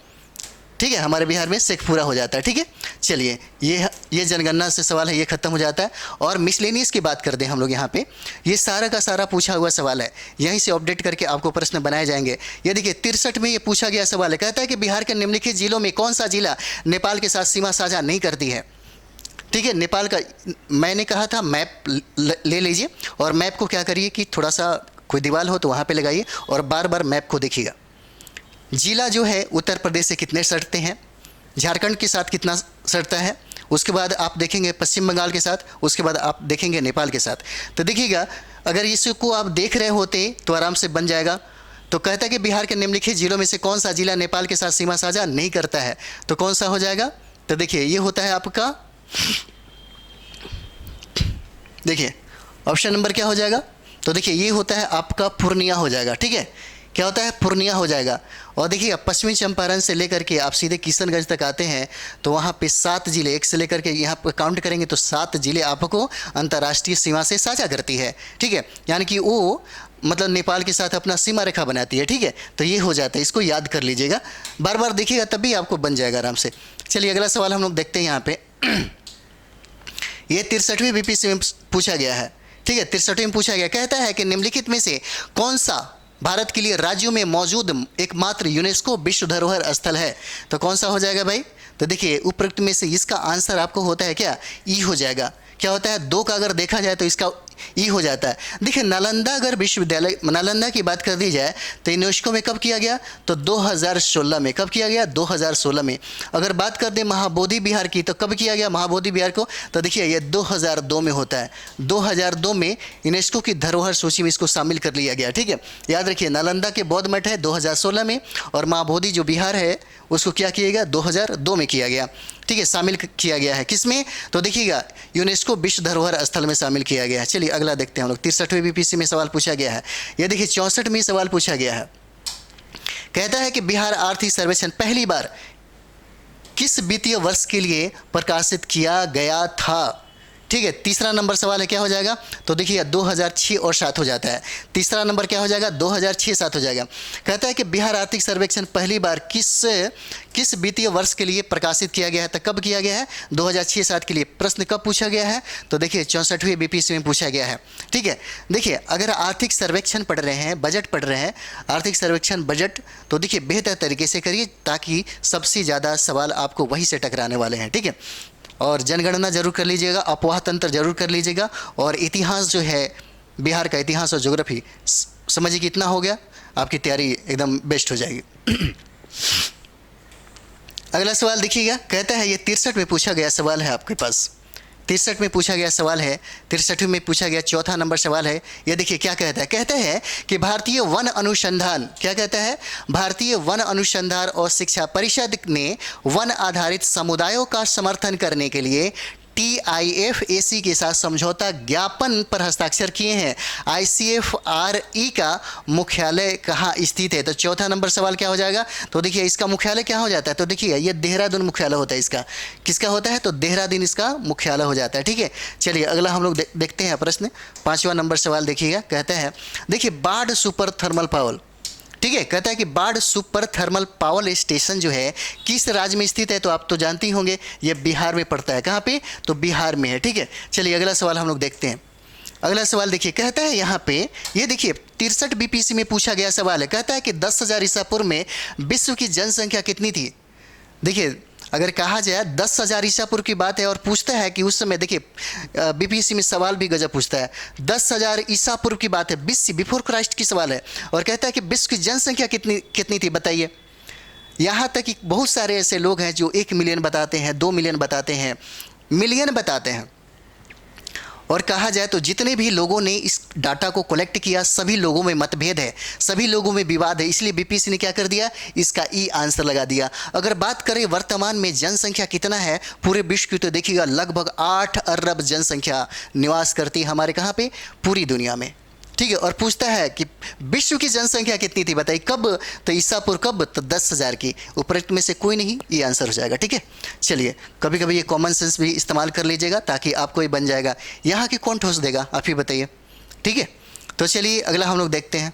ठीक है, हमारे बिहार में शेखपुरा हो जाता है। ठीक है, चलिए ये जनगणना से सवाल है, ये खत्म हो जाता है। और मिसलेनियस की बात कर दें हम लोग यहाँ पे, ये सारा का सारा पूछा हुआ सवाल है, यहीं से अपडेट करके आपको प्रश्न बनाए जाएंगे। ये देखिए 63 में ये पूछा गया सवाल है, कहता है कि बिहार के निम्नलिखित जिलों में कौन सा जिला नेपाल के साथ सीमा साझा नहीं करती है? ठीक है, नेपाल का मैंने कहा था मैप ले लीजिए, और मैप को क्या करिए कि थोड़ा सा कोई दीवार हो तो वहाँ पर लगाइए और बार बार मैप को देखिएगा। जिला जो है उत्तर प्रदेश से कितने सटते हैं, झारखंड के साथ कितना सटता है, उसके बाद आप देखेंगे पश्चिम बंगाल के साथ, उसके बाद आप देखेंगे नेपाल के साथ। तो देखिएगा अगर इसको आप देख रहे होते तो आराम से बन जाएगा। तो कहता है कि बिहार के निम्नलिखित जिलों में से कौन सा जिला नेपाल के साथ सीमा साझा नहीं करता है, तो कौन सा हो जाएगा? तो देखिए ये होता है आपका, देखिए ऑप्शन नंबर क्या हो जाएगा? तो देखिए ये होता है आपका पूर्णिया हो जाएगा। ठीक है, क्या होता है? पूर्णिया हो जाएगा। और देखिए पश्चिमी चंपारण से लेकर के आप सीधे किशनगंज तक आते हैं तो वहाँ पे 7 जिले, एक से लेकर के यहाँ पर काउंट करेंगे तो 7 जिले आपको अंतर्राष्ट्रीय सीमा से साझा करती है। ठीक है, यानी कि वो मतलब नेपाल के साथ अपना सीमा रेखा बनाती है। ठीक है, तो ये हो जाता है, इसको याद कर लीजिएगा, बार बार देखिएगा तभी आपको बन जाएगा आराम से। चलिए अगला सवाल हम लोग देखते हैं यहाँ पे। ये 63वीं बीपीएससी में पूछा गया है। ठीक है, 63वीं में पूछा गया, कहता है कि निम्नलिखित में से कौन सा भारत के लिए राज्यों में मौजूद एकमात्र यूनेस्को विश्व धरोहर स्थल है? तो कौन सा हो जाएगा भाई? तो देखिए उपरोक्त में से इसका आंसर आपको होता है क्या? ई हो जाएगा। क्या होता है? 2 का अगर देखा जाए तो इसका ई हो जाता है। देखिए नालंदा अगर विश्वविद्यालय, नालंदा की बात कर दी जाए तो यूनेस्को में कब किया गया? तो 2016 में। कब किया गया? 2016 में। अगर बात कर दें महाबोधि विहार की तो कब किया गया महाबोधि विहार को? तो देखिए ये 2002 में होता है। 2002 में यूनेस्को की धरोहर सूची में इसको शामिल कर लिया गया। ठीक है, याद रखिए नालंदा के बौद्ध मठ है 2016 में, और महाबोधि जो बिहार है उसको क्या किया गया? 2002 में किया गया। ठीक है, शामिल किया गया है किसमें? तो देखिएगा यूनेस्को विश्व धरोहर स्थल में शामिल किया गया है। चलिए अगला देखते हैं हम लोग। 63वीं बीपीएससी में सवाल पूछा गया है। ये देखिए 64 सवाल पूछा गया है, कहता है कि बिहार आर्थिक सर्वेक्षण पहली बार किस वित्तीय वर्ष के लिए प्रकाशित किया गया था? ठीक है, तीसरा नंबर सवाल है, क्या हो जाएगा? तो देखिए 2006 और 7 हो जाता है। तीसरा नंबर क्या हो जाएगा? 2006-7 हो जाएगा। कहता है कि बिहार आर्थिक सर्वेक्षण पहली बार किस वित्तीय वर्ष के लिए प्रकाशित किया गया है? तो कब किया गया है? 2006-7 के लिए। प्रश्न कब पूछा गया है? तो देखिए 64वीं बीपीएससी में पूछा गया है। ठीक है, देखिए अगर आर्थिक सर्वेक्षण पढ़ रहे हैं, बजट पढ़ रहे हैं, आर्थिक सर्वेक्षण बजट, तो देखिए बेहतर तरीके से करिए ताकि सबसे ज़्यादा सवाल आपको वहीं से टकराने वाले हैं। ठीक है, और जनगणना जरूर कर लीजिएगा, अपवाह तंत्र जरूर कर लीजिएगा, और इतिहास जो है बिहार का इतिहास और ज्योग्राफी समझिए कितना हो गया, आपकी तैयारी एकदम बेस्ट हो जाएगी। अगला सवाल देखिएगा, कहता है ये 63 में पूछा गया सवाल है आपके पास। 63 में पूछा गया सवाल है, 63 में पूछा गया चौथा नंबर सवाल है। ये देखिए क्या कहता है? कहता है कि भारतीय वन अनुसंधान, क्या कहता है? भारतीय वन अनुसंधान और शिक्षा परिषद ने वन आधारित समुदायों का समर्थन करने के लिए TIFAC के साथ समझौता ज्ञापन पर हस्ताक्षर किए हैं। ICFRE का मुख्यालय कहाँ स्थित है? तो चौथा नंबर सवाल क्या हो जाएगा? तो देखिए इसका मुख्यालय क्या हो जाता है? तो देखिए ये देहरादून मुख्यालय होता है इसका। किसका होता है? तो देहरादून इसका मुख्यालय हो जाता है। ठीक है, चलिए अगला हम लोग देखते हैं प्रश्न। 5वां नंबर सवाल देखिएगा, कहता है देखिए बाढ़ सुपर थर्मल पावर, ठीक है, कहता है कि बाढ़ सुपर थर्मल पावर स्टेशन जो है किस राज्य में स्थित है? तो आप तो जानते ही होंगे ये बिहार में पड़ता है। कहाँ पे? तो बिहार में है। ठीक है, चलिए अगला सवाल हम लोग देखते हैं। अगला सवाल देखिए, कहता है यहाँ पे, ये देखिए 63 बीपीएससी में पूछा गया सवाल है, कहता है कि 10,000 ईसा पूर्व में विश्व की जनसंख्या कितनी थी? देखिए अगर कहा जाए 10,000 ईसा पूर्व की बात है और पूछता है कि उस समय, देखिए बीपीएससी में सवाल भी गजब पूछता है, 10,000 ईसा पूर्व की बात है, BC बिफोर क्राइस्ट की सवाल है, और कहता है कि विश्व की जनसंख्या कितनी थी बताइए। यहाँ तक कि बहुत सारे ऐसे लोग हैं जो 1 मिलियन बताते हैं, 2 मिलियन बताते हैं, मिलियन बताते हैं, और कहा जाए तो जितने भी लोगों ने इस डाटा को कलेक्ट किया सभी लोगों में मतभेद है, सभी लोगों में विवाद है, इसलिए बीपीसी ने क्या कर दिया, इसका ई आंसर लगा दिया। अगर बात करें वर्तमान में जनसंख्या कितना है पूरे विश्व की, तो देखिएगा लगभग 8 अरब जनसंख्या निवास करती है हमारे कहाँ पे, पूरी दुनिया में। ठीक है, और पूछता है कि विश्व की जनसंख्या कितनी थी बताइए, कब, तो ईसापुर कब, तो 10,000 की। उपरोक्त में से कोई नहीं, ये आंसर हो जाएगा। ठीक है, चलिए कभी कभी ये कॉमन सेंस भी इस्तेमाल कर लीजिएगा ताकि आपको ये बन जाएगा। यहाँ की कौन ठोस देगा, आप ही बताइए। ठीक है, तो चलिए अगला हम लोग देखते हैं।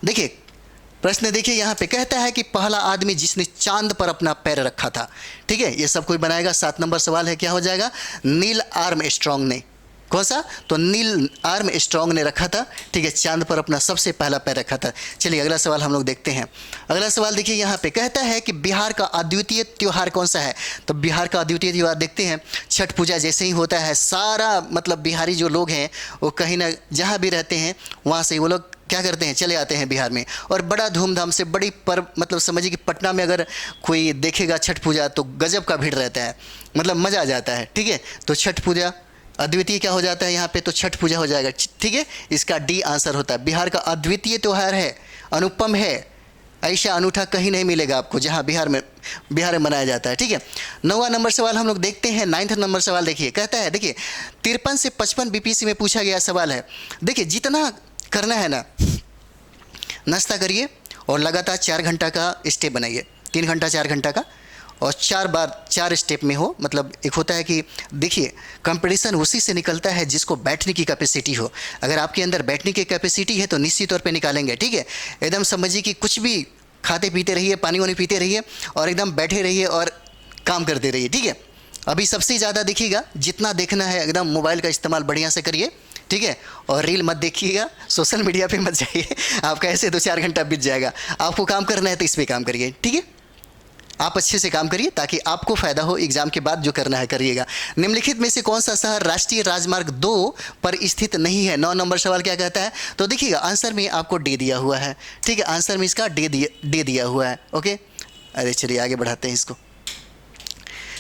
देखिए प्रश्न देखिए यहाँ पे कहता है कि पहला आदमी जिसने चांद पर अपना पैर रखा था। ठीक है, ये सब कोई बनाएगा। 7 नंबर सवाल है, क्या हो जाएगा, नील आर्मस्ट्रॉन्ग ने। कौन सा, तो नील आर्मस्ट्रॉन्ग ने रखा था। ठीक है, चांद पर अपना सबसे पहला पैर रखा था। चलिए अगला सवाल हम लोग देखते हैं। अगला सवाल देखिए यहाँ पे कहता है कि बिहार का अद्वितीय त्यौहार कौन सा है। तो बिहार का अद्वितीय त्यौहार देखते हैं, छठ पूजा जैसे ही होता है सारा मतलब बिहारी जो लोग हैं वो कहीं ना जहाँ भी रहते हैं वहाँ से वो लोग क्या करते हैं, चले आते हैं बिहार में, और बड़ा धूमधाम से बड़ी पर्व, मतलब समझिए कि पटना में अगर कोई देखेगा छठ पूजा तो गजब का भीड़ रहता है, मतलब मज़ा आ जाता है। ठीक है, तो छठ पूजा अद्वितीय क्या हो जाता है यहाँ पे, तो छठ पूजा हो जाएगा। ठीक है, इसका डी आंसर होता है। बिहार का अद्वितीय त्यौहार है, अनुपम है, ऐसा अनूठा कहीं नहीं मिलेगा आपको जहाँ बिहार में मनाया जाता है। ठीक है, 9वां नंबर सवाल हम लोग देखते हैं। 9वां नंबर सवाल देखिए, कहता है देखिए 53 से 55 बीपीसी में पूछा गया सवाल है। देखिए जितना करना है ना, नाश्ता करिए और लगातार 4 घंटा का स्टेप बनाइए, 3 घंटा 4 घंटा का, और 4 बार 4 स्टेप में हो। मतलब एक होता है कि देखिए कंपटीशन उसी से निकलता है जिसको बैठने की कैपेसिटी हो। अगर आपके अंदर बैठने की कैपेसिटी है तो निश्चित तौर पे निकालेंगे। ठीक है, एकदम समझिए कि कुछ भी खाते पीते रहिए, पानी वानी पीते रहिए और एकदम बैठे रहिए और काम करते रहिए। ठीक है, अभी सबसे ज़्यादा देखिएगा, जितना देखना है एकदम मोबाइल का इस्तेमाल बढ़िया से करिए। ठीक है, और रील मत देखिएगा, सोशल मीडिया पे मत जाइए, आपका ऐसे 2-4 घंटा बीत जाएगा। आपको काम करना है तो इस पर काम करिए। ठीक है, आप अच्छे से काम करिए ताकि आपको फ़ायदा हो, एग्जाम के बाद जो करना है करिएगा। निम्नलिखित में से कौन सा शहर राष्ट्रीय राजमार्ग 2 पर स्थित नहीं है। 9 नंबर सवाल क्या कहता है, तो देखिएगा आंसर में आपको डी दिया हुआ है। ठीक है, आंसर में इसका डी दिया हुआ है। ओके, अरे चलिए आगे बढ़ाते हैं इसको।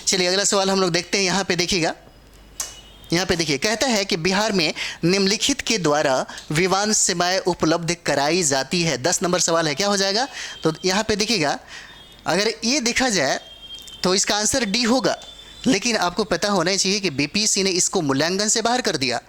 चलिए अगला सवाल हम लोग देखते हैं। यहाँ पे देखिएगा, यहाँ पे देखिए कहता है कि बिहार में निम्नलिखित के द्वारा विमान सेवाएं उपलब्ध कराई जाती है। 10 नंबर सवाल है, क्या हो जाएगा, तो यहाँ पे देखिएगा अगर ये देखा जाए तो इसका आंसर डी होगा, लेकिन आपको पता होना चाहिए कि बीपीसी ने इसको मूल्यांकन से बाहर कर दिया,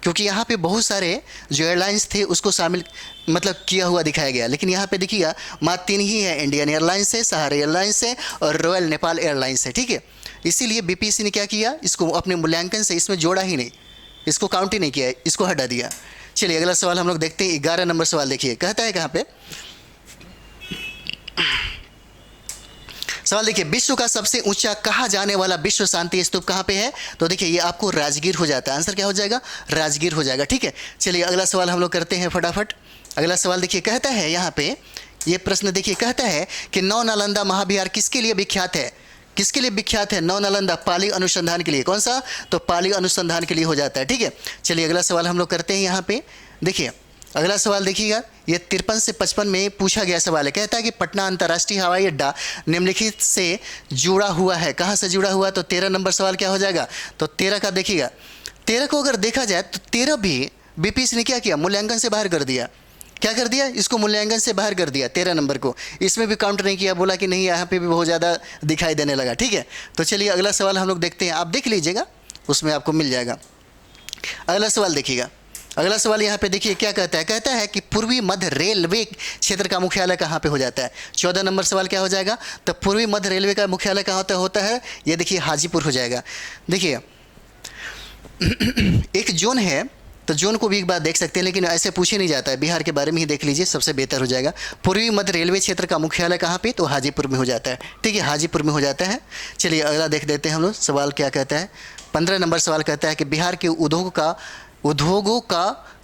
क्योंकि यहाँ पे बहुत सारे जो एयरलाइंस थे उसको शामिल मतलब किया हुआ दिखाया गया। लेकिन यहाँ पे देखिएगा मात्र 3 ही है, इंडियन एयरलाइंस है, सहारा एयरलाइंस है और रॉयल नेपाल एयरलाइंस है। ठीक है, इसीलिए बीपीसी ने क्या किया, इसको अपने मूल्यांकन से इसमें जोड़ा ही नहीं, इसको काउंट ही नहीं किया, इसको हटा दिया। चलिए अगला सवाल हम लोग देखते हैं। 11 नंबर सवाल देखिए, कहता है कहाँ पे, सवाल देखिए विश्व का सबसे ऊंचा कहा जाने वाला विश्व शांति स्तूप कहाँ पे है। तो देखिए ये आपको राजगीर हो जाता है, आंसर क्या हो जाएगा, राजगीर हो जाएगा। ठीक है, चलिए अगला सवाल हम लोग करते हैं फटाफट। अगला सवाल देखिए कहता है यहाँ पे, ये प्रश्न देखिए कहता है कि नौ नालंदा महाविहार किसके लिए विख्यात है। किसके लिए विख्यात है नौ नालंदा, पाली अनुसंधान के लिए। कौन सा, तो पाली अनुसंधान के लिए हो जाता है। ठीक है, चलिए अगला सवाल हम लोग करते हैं। यहाँ पे देखिए अगला सवाल देखिएगा, ये 53 से 55 में पूछा गया सवाल है। कहता है कि पटना अंतर्राष्ट्रीय हवाई अड्डा निम्नलिखित से जुड़ा हुआ है। कहाँ से जुड़ा हुआ, तो 13 नंबर सवाल क्या हो जाएगा, तो 13 का देखिएगा। 13 को अगर देखा जाए तो 13 भी बीपीसी ने क्या किया, मूल्यांकन से बाहर कर दिया। क्या कर दिया, इसको मूल्यांकन से बाहर कर दिया। 13 नंबर को इसमें भी काउंट नहीं किया, बोला कि नहीं यहाँ पे भी बहुत ज़्यादा दिखाई देने लगा। ठीक है, तो चलिए अगला सवाल हम लोग देखते हैं, आप देख लीजिएगा उसमें आपको मिल जाएगा। अगला सवाल देखिएगा, अगला सवाल यहाँ पे देखिए क्या कहता है। कहता है कि पूर्वी मध्य रेलवे क्षेत्र का मुख्यालय कहाँ पे हो जाता है। 14 नंबर सवाल क्या हो जाएगा, तो पूर्वी मध्य रेलवे का मुख्यालय कहाँ होता है, ये देखिए हाजीपुर हो जाएगा। देखिए एक जोन है तो जोन को भी एक बार देख सकते हैं, लेकिन ऐसे पूछे नहीं जाता है, बिहार के बारे में ही देख लीजिए, सबसे बेहतर हो जाएगा। पूर्वी मध्य रेलवे क्षेत्र का मुख्यालय कहाँ पे, तो हाजीपुर में हो जाता है। ठीक है, हाजीपुर में हो जाता है। चलिए अगला देख देते हैं हम लोग, सवाल क्या कहता है। 15 नंबर सवाल कहता है कि बिहार के उद्योगों का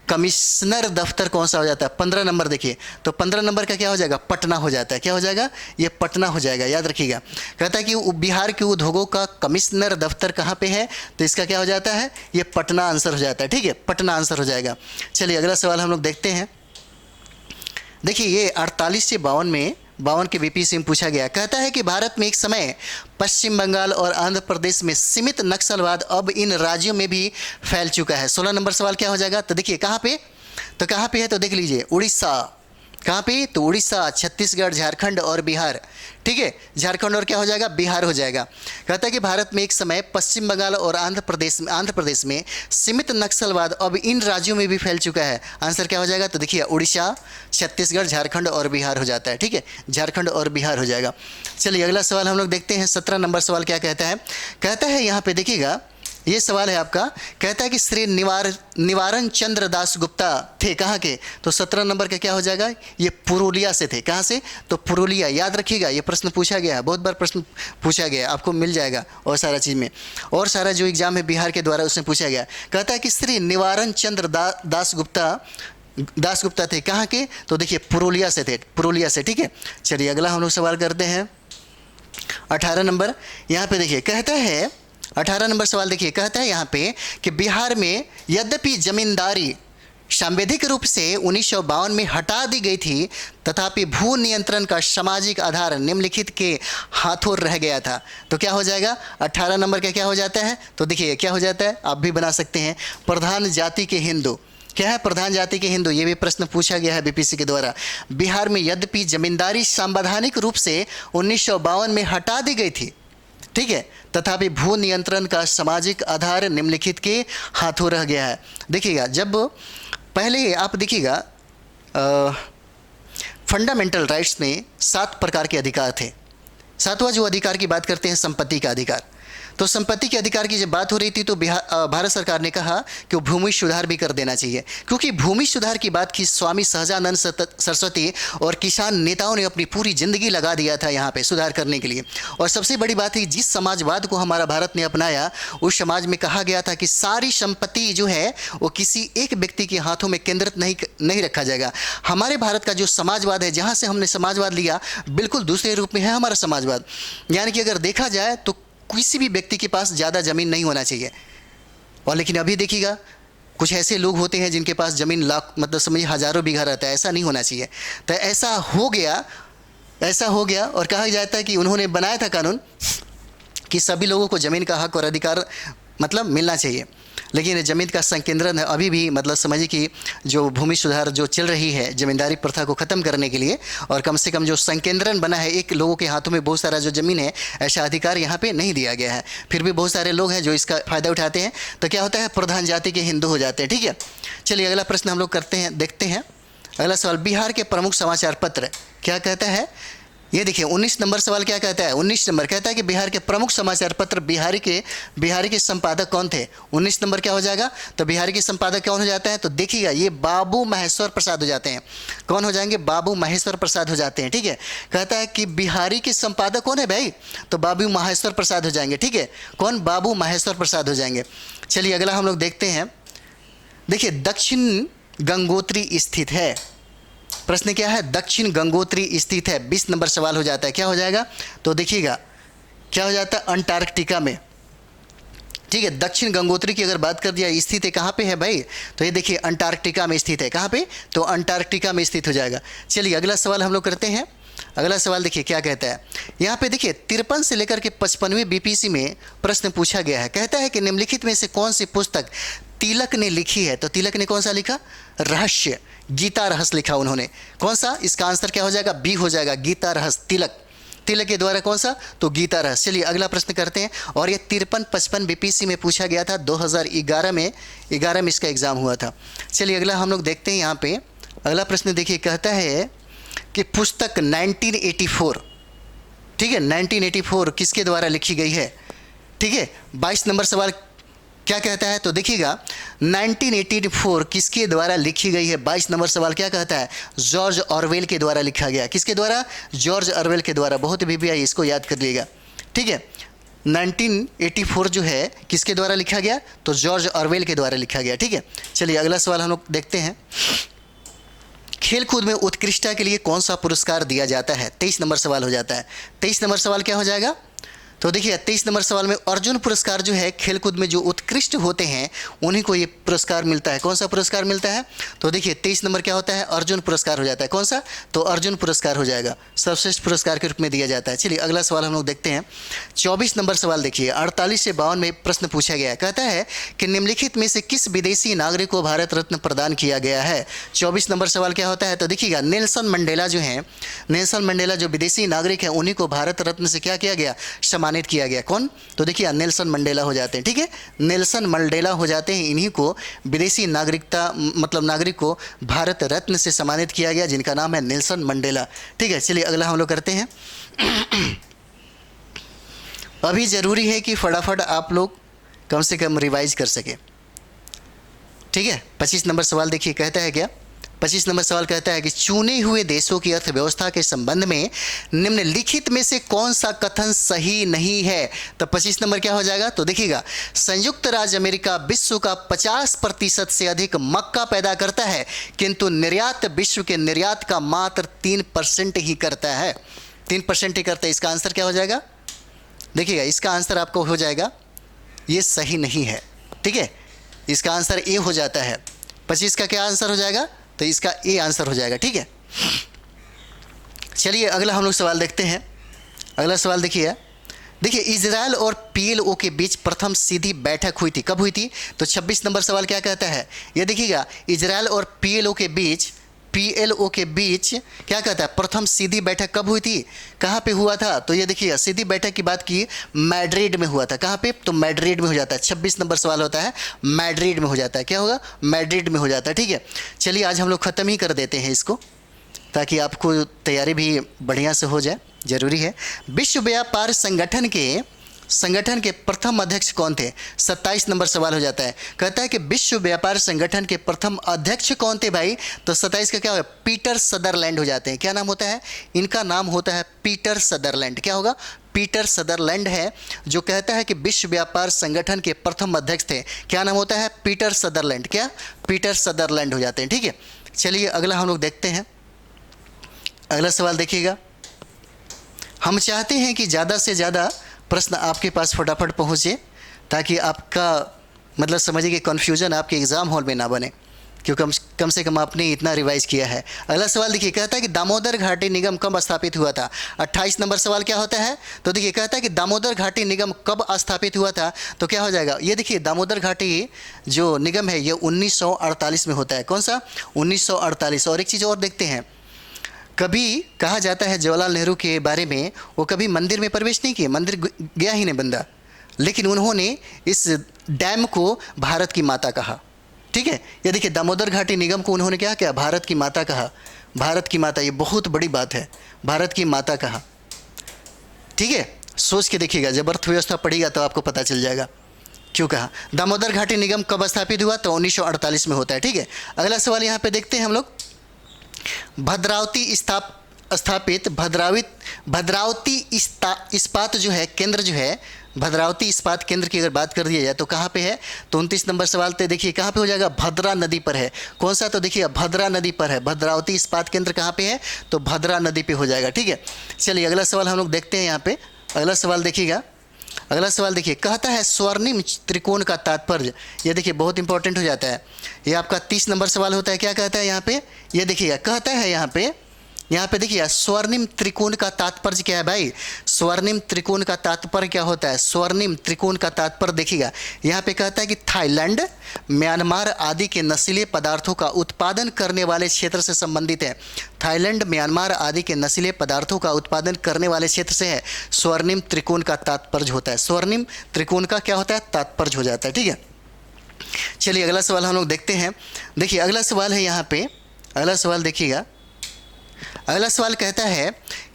कमिश्नर दफ्तर कौन सा हो जाता है। 15 नंबर देखिए, तो 15 नंबर का क्या हो जाएगा, पटना हो जाता है। क्या हो जाएगा, ये पटना हो जाएगा, याद रखिएगा। कहता है कि बिहार के उद्योगों का कमिश्नर दफ्तर कहाँ पे है, तो इसका क्या हो जाता है, ये पटना आंसर हो जाता है। ठीक है, पटना आंसर हो जाएगा। चलिए अगला सवाल हम लोग देखते हैं। देखिए ये 48 से 52 में 52 के बीपीएससी में पूछा गया। कहता है कि भारत में एक समय पश्चिम बंगाल और आंध्र प्रदेश में सीमित नक्सलवाद अब इन राज्यों में भी फैल चुका है। 16 नंबर सवाल क्या हो जाएगा? तो देखिए कहाँ पे, तो कहाँ पे है, तो देख लीजिए उड़ीसा। कहाँ पे? तो उड़ीसा, छत्तीसगढ़, झारखंड और बिहार। ठीक है, झारखंड और क्या हो जाएगा? बिहार हो जाएगा। कहता है कि भारत में एक समय पश्चिम बंगाल और आंध्र प्रदेश में सीमित नक्सलवाद अब इन राज्यों में भी फैल चुका है। आंसर क्या हो जाएगा? तो देखिए उड़ीसा, छत्तीसगढ़, झारखंड और बिहार हो जाता है। ठीक है, झारखंड और बिहार हो जाएगा। चलिए अगला सवाल हम लोग देखते हैं। 17 नंबर सवाल क्या कहता है? कहता है यहाँ पे देखिएगा, ये सवाल है आपका। कहता है कि श्री निवारण चंद्र दास गुप्ता थे कहाँ के? तो 17 नंबर का क्या हो जाएगा? ये पुरुलिया से थे। कहाँ से? तो पुरुलिया। याद रखिएगा, ये प्रश्न पूछा गया है, बहुत बार प्रश्न पूछा गया, आपको मिल जाएगा और सारा चीज़ में, और सारा जो एग्जाम है बिहार के द्वारा उसमें पूछा गया। कहता है कि श्री निवारण चंद्र दास गुप्ता थे कहाँ के? तो देखिए पुरुलिया से थे, पुरुलिया से। ठीक है, चलिए अगला हम लोग सवाल करते हैं। 18 नंबर यहाँ पे देखिए, कहता है 18 नंबर सवाल देखिए, कहता है यहाँ पे कि बिहार में यद्यपि जमींदारी सांवैधिक रूप से 1952 में हटा दी गई थी, तथापि भू नियंत्रण का सामाजिक आधार निम्नलिखित के हाथों रह गया था। तो क्या हो जाएगा? 18 नंबर का क्या हो जाता है? तो देखिए क्या हो जाता है, आप भी बना सकते हैं, प्रधान जाति के हिंदू। क्या है? प्रधान जाति के हिंदू। ये भी प्रश्न पूछा गया है बीपीएससी के द्वारा। बिहार में यद्यपि जमींदारी संवैधानिक रूप से 1952 में हटा दी गई थी, ठीक है, तथापि भू नियंत्रण का सामाजिक आधार निम्नलिखित के हाथों रह गया है। देखिएगा, जब पहले आप देखिएगा फंडामेंटल राइट्स में 7 प्रकार के अधिकार थे। 7वां जो अधिकार की बात करते हैं, संपत्ति का अधिकार। तो संपत्ति के अधिकार की जब बात हो रही थी तो भारत सरकार ने कहा कि वो भूमि सुधार भी कर देना चाहिए, क्योंकि भूमि सुधार की बात की स्वामी सहजानंद सरस्वती और किसान नेताओं ने अपनी पूरी ज़िंदगी लगा दिया था यहाँ पे सुधार करने के लिए। और सबसे बड़ी बात है, जिस समाजवाद को हमारा भारत ने अपनाया, उस समाज में कहा गया था कि सारी संपत्ति जो है वो किसी एक व्यक्ति के हाथों में केंद्रित नहीं रखा जाएगा। हमारे भारत का जो समाजवाद है, जहाँ से हमने समाजवाद लिया, बिल्कुल दूसरे रूप में है हमारा समाजवाद। यानी कि अगर देखा जाए तो किसी भी व्यक्ति के पास ज़्यादा ज़मीन नहीं होना चाहिए। और लेकिन अभी देखिएगा, कुछ ऐसे लोग होते हैं जिनके पास ज़मीन लाख, मतलब समझिए हज़ारों बीघा रहता है। ऐसा नहीं होना चाहिए। तो ऐसा हो गया और कहा जाता है कि उन्होंने बनाया था कानून कि सभी लोगों को ज़मीन का हक और अधिकार मतलब मिलना चाहिए। लेकिन ज़मीन का संकेंद्रण है अभी भी, मतलब समझिए कि जो भूमि सुधार जो चल रही है ज़मींदारी प्रथा को ख़त्म करने के लिए, और कम से कम जो संकेंद्रण बना है, एक लोगों के हाथों में बहुत सारा जो ज़मीन है, ऐसा अधिकार यहाँ पे नहीं दिया गया है। फिर भी बहुत सारे लोग हैं जो इसका फ़ायदा उठाते हैं। तो क्या होता है, प्रधान जाति के हिंदू हो जाते हैं। ठीक है, चलिए अगला प्रश्न हम लोग करते हैं, देखते हैं अगला सवाल। बिहार के प्रमुख समाचार पत्र क्या कहता है? ये देखिए 19 नंबर सवाल क्या कहता है? 19 नंबर कहता है कि बिहार के प्रमुख समाचार पत्र बिहारी के संपादक कौन थे? 19 नंबर क्या हो जाएगा? तो बिहारी के संपादक कौन हो जाता है? तो देखिएगा, ये बाबू महेश्वर प्रसाद हो जाते हैं। कौन हो जाएंगे? बाबू महेश्वर प्रसाद हो जाते हैं। ठीक है, कहता है कि बिहारी के संपादक कौन है भाई? तो बाबू महेश्वर प्रसाद हो जाएंगे। ठीक है, कौन? बाबू महेश्वर प्रसाद हो जाएंगे। चलिए अगला हम लोग देखते हैं। देखिए, दक्षिण गंगोत्री स्थित है। प्रश्न क्या है? दक्षिण गंगोत्री स्थित है। 20 नंबर सवाल हो जाता है। क्या हो जाएगा? तो देखिएगा क्या हो जाता है, अंटार्कटिका में। ठीक है, दक्षिण गंगोत्री की अगर बात कर दिया, स्थित है कहाँ पे है भाई? तो ये देखिए अंटार्कटिका में स्थित है। कहाँ पे? तो अंटार्कटिका में स्थित हो जाएगा। चलिए अगला सवाल हम लोग करते हैं। अगला सवाल देखिए क्या कहता है। यहाँ पे देखिए 53 से लेकर के 55वें बीपीएससी में प्रश्न पूछा गया है। कहता है कि निम्नलिखित में से कौन सी पुस्तक तिलक ने लिखी है? तो तिलक ने कौन सा लिखा? रहस्य, गीता रहस्य लिखा उन्होंने। कौन सा? इसका आंसर क्या हो जाएगा? बी हो जाएगा, गीता रहस्य। तिलक के द्वारा कौन सा? तो गीता रहस्य। चलिए अगला प्रश्न करते हैं। और ये 53-55 बीपीएससी में पूछा गया था। 2011 में इसका एग्ज़ाम हुआ था। चलिए अगला हम लोग देखते हैं। यहाँ पे अगला प्रश्न देखिए, कहता है कि पुस्तक 1984, ठीक है, 1984 किसके द्वारा लिखी गई है? ठीक है, 22 नंबर सवाल क्या कहता है? तो देखिएगा 1984 किसके द्वारा लिखी गई है? 22 नंबर सवाल क्या कहता है? जॉर्ज ऑरवेल के द्वारा लिखा गया। किसके द्वारा? जॉर्ज ऑरवेल के द्वारा। बहुत बीबीआई, इसको याद कर लीजिएगा। ठीक है, 1984 जो है किसके द्वारा लिखा गया? तो जॉर्ज ऑरवेल के द्वारा लिखा गया। ठीक है, चलिए अगला सवाल हम लोग देखते हैं। खेलकूद में उत्कृष्टता के लिए कौन सा पुरस्कार दिया जाता है? 23 नंबर सवाल हो जाता है। 23 नंबर सवाल क्या हो जाएगा? तो देखिए 23 नंबर सवाल में अर्जुन पुरस्कार जो है खेलकूद में जो उत्कृष्ट होते हैं उन्हीं को ये पुरस्कार मिलता है। कौन सा पुरस्कार मिलता है? तो देखिए 23 नंबर क्या होता है? अर्जुन पुरस्कार हो जाता है। कौन सा? तो अर्जुन पुरस्कार हो जाएगा, सर्वश्रेष्ठ पुरस्कार के रूप में दिया जाता है। चलिए अगला सवाल हम लोग देखते हैं। 24 नंबर सवाल देखिए, 48 से 52 में प्रश्न पूछा गया है। कहता है कि निम्नलिखित में से किस विदेशी नागरिक को भारत रत्न प्रदान किया गया है? 24 नंबर सवाल क्या होता है? तो देखिएगा नेल्सन मंडेला जो हैं, नेल्सन मंडेला जो विदेशी नागरिक हैं उन्हीं को भारत रत्न से क्या किया गया? सम्मानित किया गया। कौन? तो देखिए नेल्सन मंडेला हो जाते हैं। ठीक है, नेल्सन मंडेला हो जाते हैं, इन्हीं को विदेशी नागरिकता मतलब नागरिक को भारत रत्न से सम्मानित किया गया, जिनका नाम है नेल्सन मंडेला। ठीक है, चलिए अगला हम लोग करते हैं। अभी ज़रूरी है कि फटाफट आप लोग कम से कम रिवाइज कर सके। ठीक है, 25 नंबर सवाल देखिए, कहता है क्या? 25 नंबर सवाल कहता है कि चुने हुए देशों की अर्थव्यवस्था के संबंध में निम्नलिखित में से कौन सा कथन सही नहीं है? तो 25 नंबर क्या हो जाएगा? तो देखिएगा, संयुक्त राज्य अमेरिका विश्व का 50% से अधिक मक्का पैदा करता है, किंतु निर्यात विश्व के निर्यात का मात्र 3% ही करता है। 3% ही करता है। इसका आंसर क्या हो जाएगा? देखिएगा, इसका आंसर आपको हो जाएगा, ये सही नहीं है। ठीक है, इसका आंसर ए हो जाता है। 25 का क्या आंसर हो जाएगा? तो इसका ए आंसर हो जाएगा। ठीक है, चलिए अगला हम लोग सवाल देखते हैं। अगला सवाल देखिए, इजराइल और पीएलओ के बीच प्रथम सीधी बैठक हुई थी। कब हुई थी? तो 26 नंबर सवाल क्या कहता है? ये देखिएगा, इजराइल और पीएलओ के बीच क्या कहता है? प्रथम सीधी बैठक कब हुई थी? कहाँ पे हुआ था? तो ये देखिए, सीधी बैठक की बात की मैड्रिड में हुआ था। कहाँ पे? तो मैड्रिड में हो जाता है। 26 नंबर सवाल होता है मैड्रिड में हो जाता है। क्या होगा? मैड्रिड में हो जाता है। ठीक है, चलिए आज हम लोग ख़त्म ही कर देते हैं इसको, ताकि आपको तैयारी भी बढ़िया से हो जाए, ज़रूरी है। विश्व व्यापार संगठन के प्रथम अध्यक्ष कौन थे? 27 नंबर सवाल हो जाता है। कहता है कि विश्व व्यापार संगठन के प्रथम अध्यक्ष कौन थे भाई? तो 27 का क्या होगा? पीटर सदरलैंड हो जाते हैं। क्या नाम होता है इनका? नाम होता है पीटर सदरलैंड। क्या होगा? पीटर सदरलैंड है जो कहता है कि विश्व व्यापार संगठन के प्रथम अध्यक्ष थे। क्या नाम होता है? Peter Sutherland. क्या? पीटर सदरलैंड हो जाते हैं। ठीक है, चलिए अगला हम लोग देखते हैं। अगला सवाल देखिएगा, हम चाहते हैं कि ज़्यादा से ज़्यादा प्रश्न आपके पास फटाफट पहुँचे, ताकि आपका मतलब समझिए कि कन्फ्यूजन आपके एग्ज़ाम हॉल में ना बने, क्योंकि कम से कम आपने इतना रिवाइज किया है। अगला सवाल देखिए, कहता है कि दामोदर घाटी निगम कब स्थापित हुआ था? 28 नंबर सवाल क्या होता है? तो देखिए, कहता है कि दामोदर घाटी निगम कब स्थापित हुआ था? तो क्या हो जाएगा? ये देखिए, दामोदर घाटी जो निगम है ये 1948 में होता है। कौन सा? 1948। और एक चीज़ और देखते हैं, कभी कहा जाता है जवाहरलाल नेहरू के बारे में, वो कभी मंदिर में प्रवेश नहीं किए, मंदिर गया ही नहीं बंदा, लेकिन उन्होंने इस डैम को भारत की माता कहा। ठीक है, ये देखिए, दामोदर घाटी निगम को उन्होंने क्या किया? भारत की माता कहा। भारत की माता, ये बहुत बड़ी बात है, भारत की माता कहा। ठीक है, सोच के देखिएगा, जब अर्थव्यवस्था पढ़ेगा तो आपको पता चल जाएगा क्यों कहा। दामोदर घाटी निगम कब स्थापित हुआ? तो 1948 में होता है। ठीक है, अगला सवाल यहाँ पे देखते हैं हम लोग। भद्रावती इस्पात जो है केंद्र जो है, भद्रावती इस्पात केंद्र की अगर बात कर दिया जाए तो कहाँ पे है? तो 29 नंबर सवाल पे देखिए, कहाँ पे हो जाएगा? भद्रा नदी पर है। कौन सा? तो देखिए, भद्रा नदी पर है। भद्रावती इस्पात केंद्र कहाँ पे है? तो भद्रा नदी पे हो जाएगा। ठीक है, चलिए अगला सवाल हम लोग देखते हैं यहाँ पे। अगला सवाल देखिएगा, अगला सवाल देखिए, कहता है स्वर्णिम त्रिकोण का तात्पर्य। ये देखिए, बहुत इंपॉर्टेंट हो जाता है, ये आपका 30 नंबर सवाल होता है। क्या कहता है यहाँ पे? ये देखिएगा, कहता है यहाँ पे देखिए, स्वर्णिम त्रिकोण का तात्पर्य क्या है भाई? स्वर्णिम त्रिकोण का तात्पर्य क्या होता है? स्वर्णिम त्रिकोण का तात्पर्य देखिएगा, यहाँ पे कहता है कि थाईलैंड, म्यांमार आदि के नशीले पदार्थों का उत्पादन करने वाले क्षेत्र से संबंधित है। थाईलैंड, म्यांमार आदि के नशीले पदार्थों का उत्पादन करने वाले क्षेत्र से है, स्वर्णिम त्रिकोण का तात्पर्य होता है। स्वर्णिम त्रिकोण का क्या होता है? तात्पर्य हो जाता है। ठीक है, चलिए अगला सवाल हम लोग देखते हैं। देखिए, अगला सवाल है यहाँ पे, अगला सवाल देखिएगा। अगला सवाल कहता है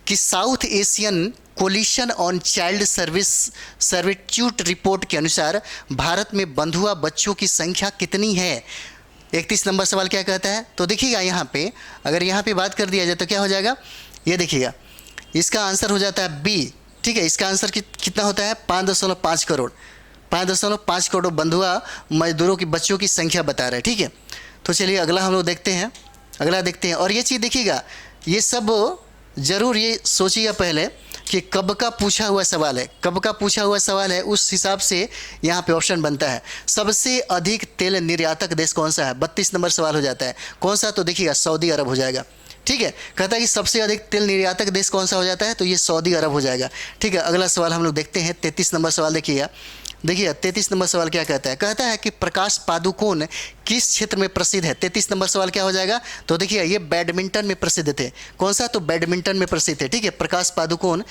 कि South Asian Coalition on Child Servitude report के अनुसार भारत में बंधुआ बच्चों की संख्या कितनी है? 31 नंबर सवाल क्या कहता है? तो देखिएगा, यहाँ पे अगर यहाँ पे बात कर दिया जाए तो क्या हो जाएगा? ये देखिएगा, इसका आंसर हो जाता है बी। ठीक है, इसका आंसर कितना होता है? 5.5 करोड़। 5.5 करोड़ बंधुआ मजदूरों की बच्चों की संख्या बता रहे हैं। ठीक है, तो चलिए अगला हम लोग देखते हैं। अगला देखते हैं, और ये चीज़ देखिएगा, ये सब ज़रूर ये सोचिएगा पहले कि कब का पूछा हुआ सवाल है, कब का पूछा हुआ सवाल है, उस हिसाब से यहाँ पे ऑप्शन बनता है। सबसे अधिक तेल निर्यातक देश कौन सा है, 32 नंबर सवाल हो जाता है। कौन सा, तो देखिएगा सऊदी अरब हो जाएगा। ठीक है, कहता है कि सबसे अधिक तेल निर्यातक देश कौन सा हो जाता है, तो ये सऊदी अरब हो जाएगा। ठीक है, अगला सवाल हम लोग देखते हैं, 33 नंबर सवाल देखिएगा। देखिए 33 नंबर सवाल क्या कहता है, कहता है कि प्रकाश पादुकोण किस क्षेत्र में प्रसिद्ध है। 33 नंबर सवाल क्या हो जाएगा, तो देखिए ये बैडमिंटन में प्रसिद्ध थे। कौन सा, तो बैडमिंटन में प्रसिद्ध है। ठीक है, प्रकाश पादुकोण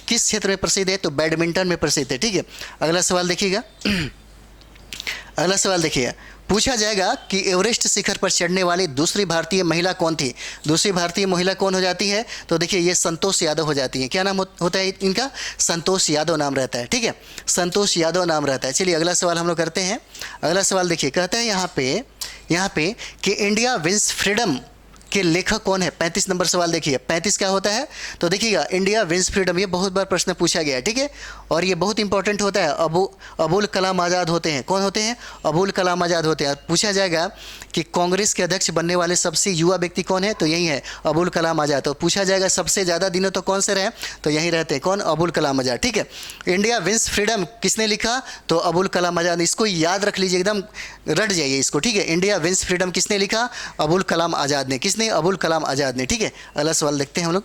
किस क्षेत्र में प्रसिद्ध है, तो बैडमिंटन में प्रसिद्ध है। ठीक है, अगला सवाल देखिएगा। अगला सवाल देखिए, पूछा जाएगा कि एवरेस्ट शिखर पर चढ़ने वाली दूसरी भारतीय महिला कौन थी। दूसरी भारतीय महिला कौन हो जाती है, तो देखिए ये संतोष यादव हो जाती है। क्या नाम होता है इनका, संतोष यादव नाम रहता है। ठीक है, संतोष यादव नाम रहता है। चलिए अगला सवाल हम लोग करते हैं। अगला सवाल देखिए, कहता है यहाँ पे कि इंडिया विंस फ्रीडम के लेखक कौन है। 35 नंबर सवाल देखिए, 35 क्या होता है, तो देखिएगा इंडिया विंस फ्रीडम, ये बहुत बार प्रश्न पूछा गया है। ठीक है, और ये बहुत इंपॉर्टेंट होता है। अबुल कलाम आज़ाद होते हैं। कौन होते हैं, अबुल कलाम आज़ाद होते हैं। पूछा जाएगा कि कांग्रेस के अध्यक्ष बनने वाले सबसे युवा व्यक्ति कौन है, तो यही है अबुल कलाम आज़ाद। तो पूछा जाएगा सबसे ज़्यादा दिनों तो कौन से रहे, तो यही रहते हैं, कौन, अबुल कलाम आज़ाद। ठीक है, इंडिया विंस फ्रीडम किसने लिखा, तो अबुल कलाम आज़ाद। इसको याद रख लीजिए, एकदम रट जाइए इसको। ठीक है, इंडिया विंस फ्रीडम किसने लिखा, अबुल कलाम आज़ाद ने। किसने, अबुल कलाम आज़ाद ने। ठीक है, अगला सवाल देखते हैं हम लोग।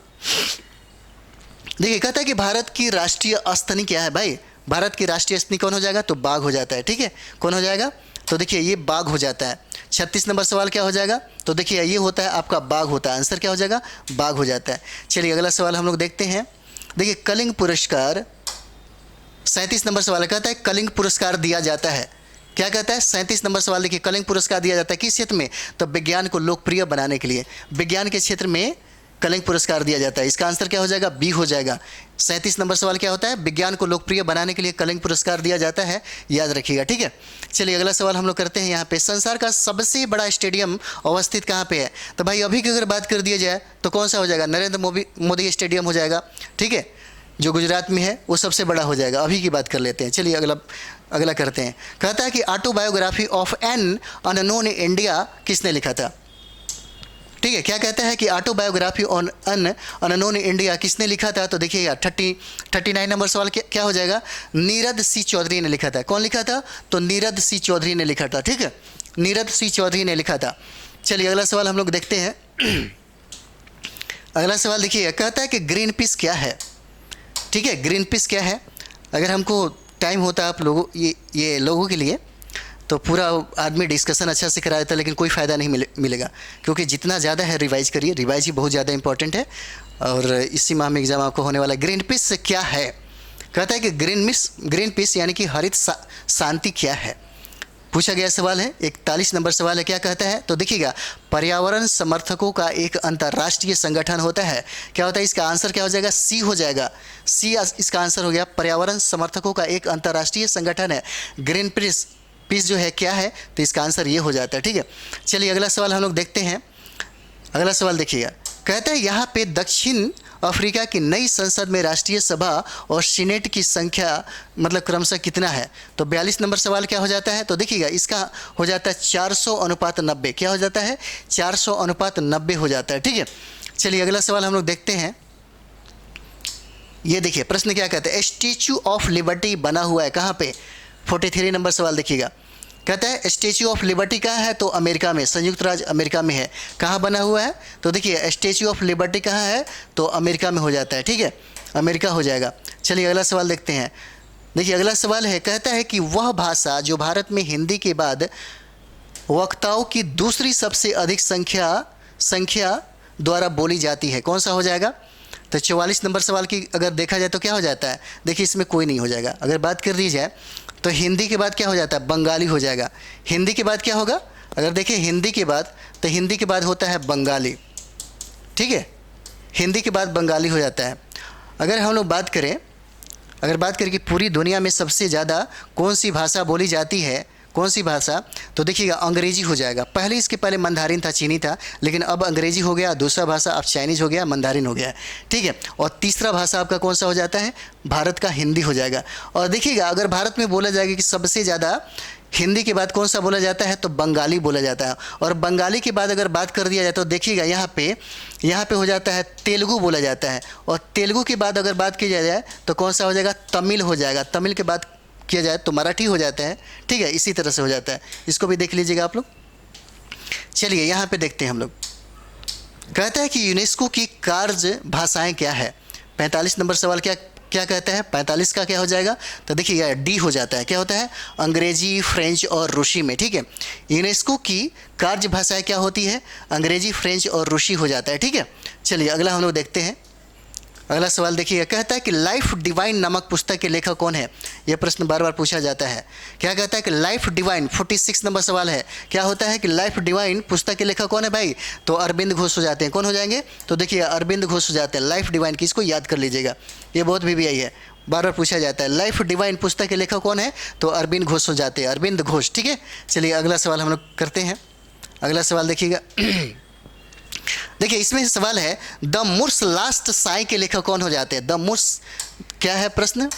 देखिए कहता है कि भारत की राष्ट्रीय अस्थनि क्या है भाई, भारत की राष्ट्रीय अस्थनि कौन हो जाएगा, तो बाघ हो जाता है। ठीक है, कौन हो जाएगा, तो देखिए ये बाघ हो जाता है। 36 नंबर सवाल क्या हो जाएगा, तो देखिए ये होता है आपका बाघ होता है। आंसर क्या हो जाएगा, बाघ हो जाता है। चलिए अगला सवाल हम लोग देखते हैं। देखिए कलिंग पुरस्कार, 37 नंबर सवाल कहता है कलिंग पुरस्कार दिया जाता है। क्या कहता है, 37 नंबर सवाल देखिए, कलिंग पुरस्कार दिया जाता है किस क्षेत्र में, तो विज्ञान को लोकप्रिय बनाने के लिए, विज्ञान के क्षेत्र में कलिंग पुरस्कार दिया जाता है। इसका आंसर क्या हो जाएगा, बी हो जाएगा। 37 नंबर सवाल क्या होता है, विज्ञान को लोकप्रिय बनाने के लिए कलिंग पुरस्कार दिया जाता है, याद रखिएगा। ठीक है, चलिए अगला सवाल हम लोग करते हैं। यहाँ पे संसार का सबसे बड़ा स्टेडियम अवस्थित कहाँ पे है, तो भाई अभी की अगर बात कर दिया जाए तो कौन सा हो जाएगा, नरेंद्र मोदी स्टेडियम हो जाएगा। ठीक है, जो गुजरात में है वो सबसे बड़ा हो जाएगा। अभी की बात कर लेते हैं। चलिए अगला करते हैं। कहता है कि autobiography of an unknown India किसने लिखा था। ठीक है, क्या कहता है कि autobiography on an unknown India किसने लिखा था, तो देखिएगा 39 नंबर सवाल क्या हो जाएगा, नीरद सी चौधरी ने लिखा था। कौन लिखा था, तो नीरद सी चौधरी ने लिखा था। ठीक है, नीरद सी चौधरी ने लिखा था। चलिए अगला सवाल हम लोग देखते हैं। अगला सवाल देखिए, कहता है कि ग्रीन पीस क्या है। ठीक है, ग्रीन पीस क्या है, अगर हमको टाइम होता आप लोगों ये लोगों के लिए तो पूरा आदमी डिस्कशन अच्छा से करा देता, लेकिन कोई फ़ायदा नहीं मिलेगा, क्योंकि जितना ज़्यादा है रिवाइज करिए, रिवाइज ही बहुत ज़्यादा इंपॉर्टेंट है। और इसी माह में एग्ज़ाम आपको होने वाला है। ग्रीन पीस क्या है, कहता है कि ग्रीन पीस यानी कि हरित शांति क्या है, पूछा गया सवाल है। 41 नंबर सवाल है, क्या कहता है, तो देखिएगा पर्यावरण समर्थकों का एक अंतर्राष्ट्रीय संगठन होता है। क्या होता है, इसका आंसर क्या हो जाएगा, सी हो जाएगा। सी इसका आंसर हो गया, पर्यावरण समर्थकों का एक अंतर्राष्ट्रीय संगठन है। ग्रीन पीस जो है क्या है, तो इसका आंसर ये हो जाता है। ठीक है, चलिए अगला सवाल हम लोग देखते हैं। अगला सवाल देखिएगा, कहता है यहाँ पे दक्षिण अफ्रीका की नई संसद में राष्ट्रीय सभा और सीनेट की संख्या मतलब क्रमशः कितना है, तो 42 नंबर सवाल क्या हो जाता है, तो देखिएगा इसका हो जाता है 400:90। क्या हो जाता है, 400:90 हो जाता है। ठीक है, चलिए अगला सवाल हम लोग देखते हैं। ये देखिए प्रश्न क्या कहते हैं, स्टैचू ऑफ लिबर्टी बना हुआ है कहाँ पे, 43 नंबर सवाल देखिएगा। कहता है स्टैचू ऑफ लिबर्टी कहाँ है, तो अमेरिका में, संयुक्त राज्य अमेरिका में है। कहाँ बना हुआ है, तो देखिए स्टैचू ऑफ लिबर्टी कहाँ है, तो अमेरिका में हो जाता है। ठीक है, अमेरिका हो जाएगा। चलिए अगला सवाल देखते हैं। देखिए अगला सवाल है, कहता है कि वह भाषा जो भारत में हिंदी के बाद वक्ताओं की दूसरी सबसे अधिक संख्या द्वारा बोली जाती है, कौन सा हो जाएगा, तो 44 नंबर सवाल की अगर देखा जाए तो क्या हो जाता है, देखिए इसमें कोई नहीं हो जाएगा। अगर बात कर दी जाए तो हिंदी के बाद क्या हो जाता है, बंगाली हो जाएगा। हिंदी के बाद क्या होगा, अगर देखें हिंदी के बाद, तो हिंदी के बाद होता है बंगाली। ठीक है, हिंदी के बाद बंगाली हो जाता है। अगर हम लोग बात करें कि पूरी दुनिया में सबसे ज़्यादा कौन सी भाषा बोली जाती है, कौन सी भाषा, तो देखिएगा अंग्रेजी हो जाएगा। इसके पहले मंदारिन था, चीनी था, लेकिन अब अंग्रेजी हो गया। दूसरा भाषा अब चाइनीज़ हो गया, मंदारिन हो गया। ठीक है, और तीसरा भाषा आपका कौन सा हो जाता है, भारत का हिंदी हो जाएगा। और देखिएगा अगर भारत में बोला जाएगा कि सबसे ज़्यादा हिंदी के बाद कौन सा बोला जाता है? तो बंगाली बोला जाता है। और बंगाली के बाद अगर बात कर दिया जाए तो देखिएगा यहाँ पे हो जाता है तेलुगु बोला जाता है। और तेलुगु के बाद अगर बात की जाए तो कौन सा हो जाएगा? तमिल हो जाएगा। तमिल के बाद किया जाए तो मराठी हो जाता है। ठीक है, इसी तरह से हो जाता है। इसको भी देख लीजिएगा आप लोग। चलिए यहाँ पे देखते हैं हम लोग। कहता है कि यूनेस्को की कार्य भाषाएं क्या है? 45 नंबर सवाल क्या क्या कहता है? 45 का क्या हो जाएगा? तो देखिए यह डी हो जाता है। क्या होता है? अंग्रेजी, फ्रेंच और रूसी में। ठीक है, यूनेस्को की कार्य भाषाएं क्या होती है? अंग्रेजी, फ्रेंच और रूसी हो जाता है। ठीक है, चलिए अगला हम लोग देखते हैं। अगला सवाल देखिए, कहता है कि लाइफ डिवाइन नामक पुस्तक के लेखक कौन है? यह प्रश्न बार बार पूछा जाता है। क्या कहता है कि लाइफ डिवाइन, 46 नंबर सवाल है। क्या होता है कि लाइफ डिवाइन पुस्तक के लेखक कौन है भाई? तो अरविंद घोष हो जाते हैं। कौन हो जाएंगे? तो देखिए अरविंद घोष हो जाते हैं। लाइफ डिवाइन की, इसको याद कर लीजिएगा, ये बहुत VVI है, बार बार पूछा जाता है। लाइफ डिवाइन पुस्तक के लेखक कौन है? तो अरविंद घोष हो जाते हैं, अरविंद घोष। ठीक है, चलिए अगला सवाल हम लोग करते हैं। अगला सवाल देखिएगा। देखिए इसमें सवाल है, द मुर्स लास्ट साई के लेखक कौन हो जाते हैं? द मुर्स क्या है प्रश्न?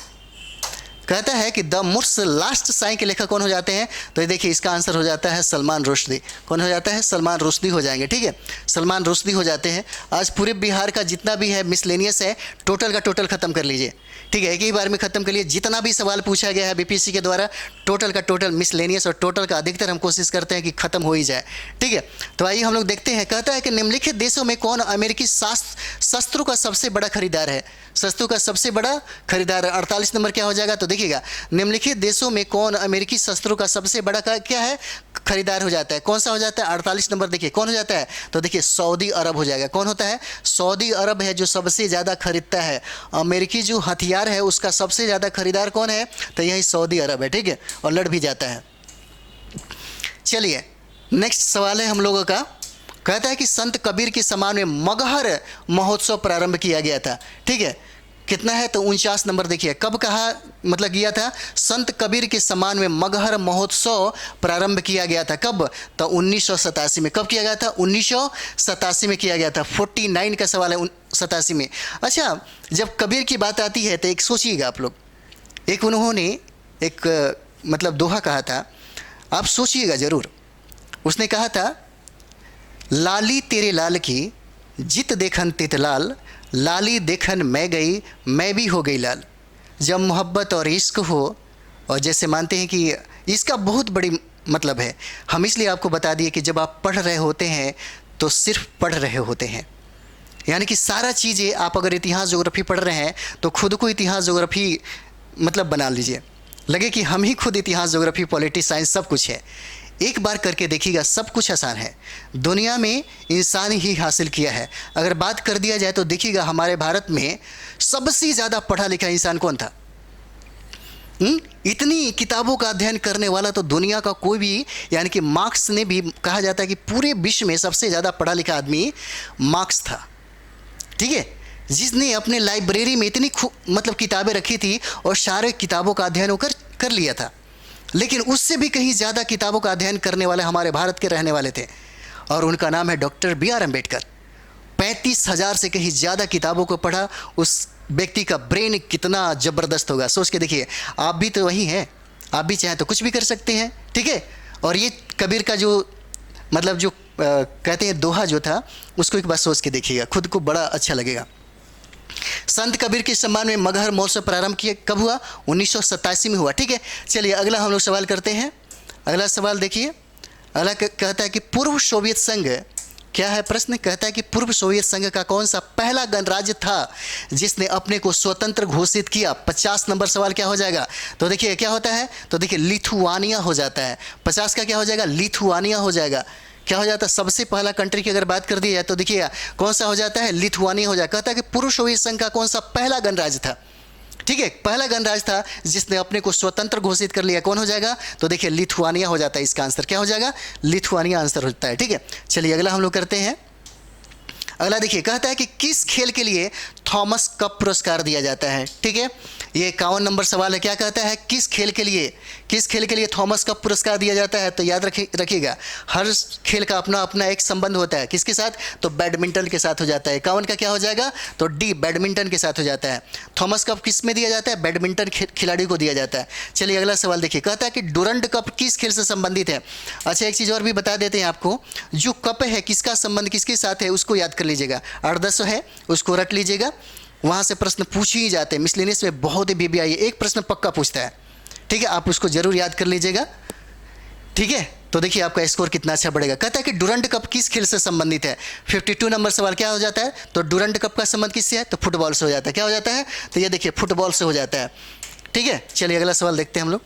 कहता है कि द मुर्स लास्ट साई के लेखक कौन हो जाते हैं? तो ये देखिए इसका आंसर हो जाता है सलमान रुश्दी। कौन हो जाता है? सलमान रुश्दी हो जाएंगे। ठीक है, सलमान रुश्दी हो जाते हैं। आज पूरे बिहार का जितना भी है मिसलेनियस है, टोटल का टोटल ख़त्म कर लीजिए। ठीक है, एक ही बार में ख़त्म कर लिए। जितना भी सवाल पूछा गया है BPSC के द्वारा, टोटल का टोटल मिसलेनियस और टोटल का अधिकतर हम कोशिश करते हैं कि ख़त्म हो ही जाए। ठीक है, तो आइए हम लोग देखते हैं। कहता है कि निम्नलिखित देशों में कौन अमेरिकी शस्त्रों का सबसे बड़ा खरीदार है? शस्त्रों का सबसे बड़ा खरीदार 48 नंबर क्या हो जाएगा? तो देखिएगा, निम्नलिखित देशों में कौन अमेरिकी शस्त्रों का सबसे बड़ा क्या है? खरीदार हो जाता है। कौन सा हो जाता है? 48 नंबर देखिए कौन हो जाता है? तो देखिए सऊदी अरब हो जाएगा। कौन होता है? सऊदी अरब है जो सबसे ज़्यादा खरीदता है। अमेरिकी जो हथियार है उसका सबसे ज़्यादा खरीदार कौन है? तो यही सऊदी अरब है। ठीक है, और लड़ भी जाता है। चलिए नेक्स्ट सवाल है हम लोगों का। कहता है कि संत कबीर के सम्मान में मगहर महोत्सव प्रारंभ किया गया था। ठीक है, कितना है? तो 49 नंबर देखिए, कब कहा मतलब किया था? संत कबीर के सम्मान में मगहर महोत्सव प्रारंभ किया गया था। कब? तो 1987 में। कब किया गया था? 1987 में किया गया था। 49 का सवाल है, 87 में। अच्छा, जब कबीर की बात आती है तो एक सोचिएगा आप लोग, एक उन्होंने एक मतलब दोहा कहा था, आप सोचिएगा ज़रूर। उसने कहा था, लाली तेरे लाल की जित देखन तित लाल, लाली देखन मैं गई मैं भी हो गई लाल। जब मोहब्बत और इश्क हो, और जैसे मानते हैं कि इसका बहुत बड़ी मतलब है, हम इसलिए आपको बता दिए कि जब आप पढ़ रहे होते हैं तो सिर्फ पढ़ रहे होते हैं, यानी कि सारा चीज़ें आप अगर इतिहास ज्योग्राफी पढ़ रहे हैं तो खुद को इतिहास ज्योग्राफी मतलब बना लीजिए, लगे कि हम ही खुद इतिहास ज्योग्राफी पॉलिटिक्स साइंस सब कुछ है। एक बार करके देखिएगा, सब कुछ आसान है। दुनिया में इंसान ही हासिल किया है। अगर बात कर दिया जाए तो देखिएगा हमारे भारत में सबसे ज़्यादा पढ़ा लिखा इंसान कौन था? इतनी किताबों का अध्ययन करने वाला तो दुनिया का कोई भी, यानी कि मार्क्स ने भी कहा जाता है कि पूरे विश्व में सबसे ज़्यादा पढ़ा लिखा आदमी मार्क्स था। ठीक है, जिसने अपने लाइब्रेरी में इतनी मतलब किताबें रखी थी और सारे किताबों का अध्ययन होकर कर लिया था। लेकिन उससे भी कहीं ज़्यादा किताबों का अध्ययन करने वाले हमारे भारत के रहने वाले थे, और उनका नाम है डॉक्टर B.R. अम्बेडकर। 35,000 से कहीं ज़्यादा किताबों को पढ़ा। उस व्यक्ति का ब्रेन कितना ज़बरदस्त होगा, सोच के देखिए। आप भी तो वही हैं, आप भी चाहें तो कुछ भी कर सकते हैं। ठीक है, और ये कबीर का जो मतलब जो कहते हैं दोहा जो था, उसको एक बार सोच के देखिएगा, खुद को बड़ा अच्छा लगेगा। संत कबीर के सम्मान में मगहर महोत्सव प्रारंभ किया कब हुआ? 1987 में हुआ। ठीक है, चलिए अगला हम लोग सवाल करते हैं। अगला सवाल देखिए, अगला कहता है कि पूर्व सोवियत संघ, क्या है प्रश्न? कहता है कि पूर्व सोवियत संघ का कौन सा पहला गणराज्य था जिसने अपने को स्वतंत्र घोषित किया? 50 नंबर सवाल क्या हो जाएगा? तो देखिए क्या होता है? तो देखिए लिथुआनिया हो जाता है। 50 का क्या हो जाएगा? लिथुआनिया हो जाएगा। क्या हो जाता है? सबसे पहला कंट्री की अगर बात कर दी जाए तो देखिए कौन सा हो जाता है? लिथुआनिया हो जाता है। कहता है कि पूर्व सोवियत संघ का कौन सा पहला गणराज्य था? ठीक है, पहला गणराज्य था जिसने अपने को स्वतंत्र घोषित कर लिया। कौन हो जाएगा? तो देखिए लिथुआनिया हो जाता है। इसका आंसर क्या हो जाएगा? लिथुआनिया आंसर होता है। ठीक है, चलिए अगला हम लोग करते हैं। अगला देखिए, कहता है कि किस खेल के लिए थॉमस कप पुरस्कार दिया जाता है। ठीक है, ये 51 नंबर सवाल है। क्या कहता है, किस खेल के लिए थॉमस कप पुरस्कार दिया जाता है? तो याद रखिएगा, हर खेल का अपना अपना एक संबंध होता है। किसके साथ? तो बैडमिंटन के साथ हो जाता है। 51 का क्या हो जाएगा? तो डी, बैडमिंटन के साथ हो जाता है। थॉमस कप किस में दिया जाता है? बैडमिंटन खिलाड़ी को दिया जाता है। चलिए अगला सवाल देखिए, कहता है कि डुरंड कप किस खेल से संबंधित है? अच्छा, एक चीज़ और भी बता देते हैं आपको, जो कप है किसका संबंध किसके साथ है उसको याद कर लीजिएगा। 8-10 है, उसको रट लीजिएगा, वहाँ से प्रश्न पूछ ही जाते हैं। मिसलेनियस में बहुत ही बीबीआई एक प्रश्न पक्का पूछता है। ठीक है, आप उसको जरूर याद कर लीजिएगा। ठीक है, तो देखिए आपका स्कोर कितना अच्छा बढ़ेगा। कहता है कि डुरंड कप किस खेल से संबंधित है? 52 नंबर सवाल क्या हो जाता है? तो डुरंड कप का संबंध किससे है? तो फुटबॉल से हो जाता है। क्या हो जाता है? तो ये देखिए फुटबॉल से हो जाता है। ठीक है, चलिए अगला सवाल देखते हैं हम लोग।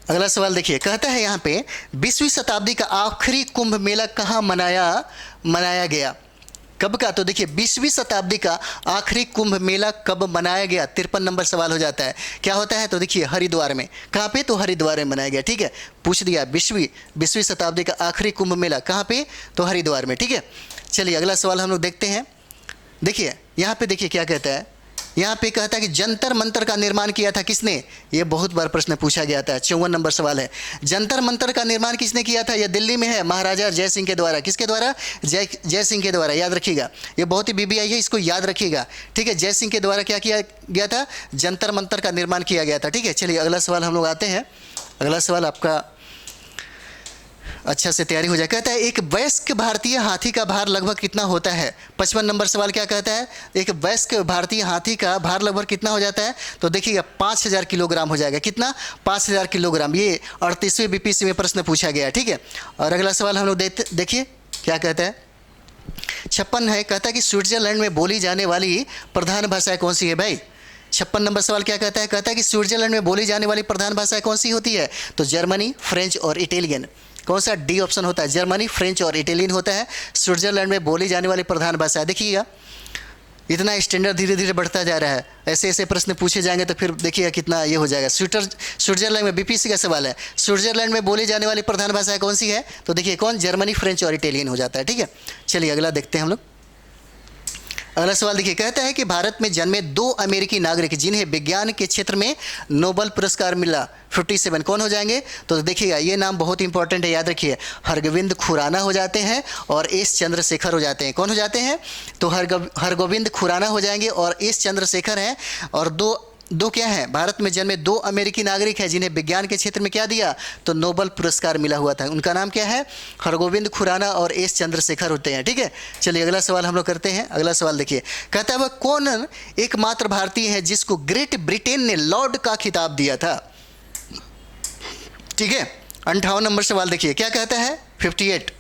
अगला सवाल देखिए, कहता है यहाँ पे 20वीं शताब्दी का आखिरी कुंभ मेला कहाँ मनाया गया? कब का? तो देखिए 20वीं शताब्दी का आखिरी कुंभ मेला कब मनाया गया? 53 नंबर सवाल हो जाता है। क्या होता है? तो देखिए हरिद्वार में। कहाँ पे? तो हरिद्वार में मनाया गया। ठीक है, पूछ दिया 20वीं शताब्दी का आखिरी कुंभ मेला कहाँ पे? तो हरिद्वार में। ठीक है, चलिए अगला सवाल हम लोग देखते हैं। देखिए यहाँ पे देखिए क्या कहता है, यहाँ पे कहता है कि जंतर मंतर का निर्माण किया था किसने? ये बहुत बार प्रश्न पूछा गया था। 54 नंबर सवाल है, जंतर मंतर का निर्माण किसने किया था? ये दिल्ली में है, महाराजा जय सिंह के द्वारा। किसके द्वारा? जय सिंह के द्वारा। याद रखिएगा, ये बहुत ही बीबीआई है, इसको याद रखिएगा। ठीक है, जय सिंह के द्वारा क्या किया गया था? जंतर मंतर का निर्माण किया गया था। ठीक है, चलिए अगला सवाल हम लोग आते हैं। अगला सवाल आपका अच्छा से तैयारी हो जाए। कहता है एक वयस्क भारतीय हाथी का भार लगभग कितना होता है? 55 नंबर सवाल क्या कहता है? एक वयस्क भारतीय हाथी का भार लगभग कितना हो जाता है? तो देखिएगा 5000 किलोग्राम हो जाएगा। कितना? 5000 किलोग्राम। ये 38वें बीपीएससी में प्रश्न पूछा गया है। ठीक है, और अगला सवाल हम लोग देखिए क्या कहता है। 56 है, कहता है कि स्विट्जरलैंड में बोली जाने वाली प्रधान भाषा कौन सी है भाई? 56 नंबर सवाल क्या कहता है? कहता है कि स्विट्जरलैंड में बोली जाने वाली प्रधान भाषा कौन सी होती है? तो जर्मनी, फ्रेंच और इटालियन। कौन सा? डी ऑप्शन होता है, जर्मनी, फ्रेंच और इटालियन होता है स्विट्जरलैंड में बोली जाने वाली प्रधान भाषा। देखिएगा इतना स्टैंडर्ड धीरे धीरे बढ़ता जा रहा है। ऐसे ऐसे प्रश्न पूछे जाएंगे तो फिर देखिएगा कितना ये हो जाएगा। स्विट्जरलैंड में बीपीएससी का सवाल है, स्विट्जरलैंड में बोली जाने वाली प्रधान भाषा कौन सी है? तो देखिए कौन? जर्मनी, फ्रेंच और इटालियन हो जाता है। ठीक है, चलिए अगला देखते हैं हम लोग। अगला सवाल देखिए, कहता है कि भारत में जन्मे 2 अमेरिकी नागरिक जिन्हें विज्ञान के क्षेत्र में नोबेल पुरस्कार मिला 57 कौन हो जाएंगे? तो देखिएगा ये नाम बहुत इंपॉर्टेंट है, याद रखिए। हरगोविंद खुराना हो जाते हैं और एस चंद्रशेखर हो जाते हैं। कौन हो जाते हैं? तो हरगोविंद खुराना हो जाएंगे और एस चंद्रशेखर हैं। और दो क्या है? भारत में जन्मे 2 अमेरिकी नागरिक हैं जिन्हें विज्ञान के क्षेत्र में क्या दिया? तो नोबेल पुरस्कार मिला हुआ था। उनका नाम क्या है? हरगोविंद खुराना और एस चंद्रशेखर होते हैं। ठीक है, चलिए अगला सवाल हम लोग करते हैं। अगला सवाल देखिए, कहता है वह कौन एकमात्र भारतीय है जिसको ग्रेट ब्रिटेन ने लॉर्ड का खिताब दिया था? ठीक है, 58 नंबर सवाल देखिए क्या कहता है। 58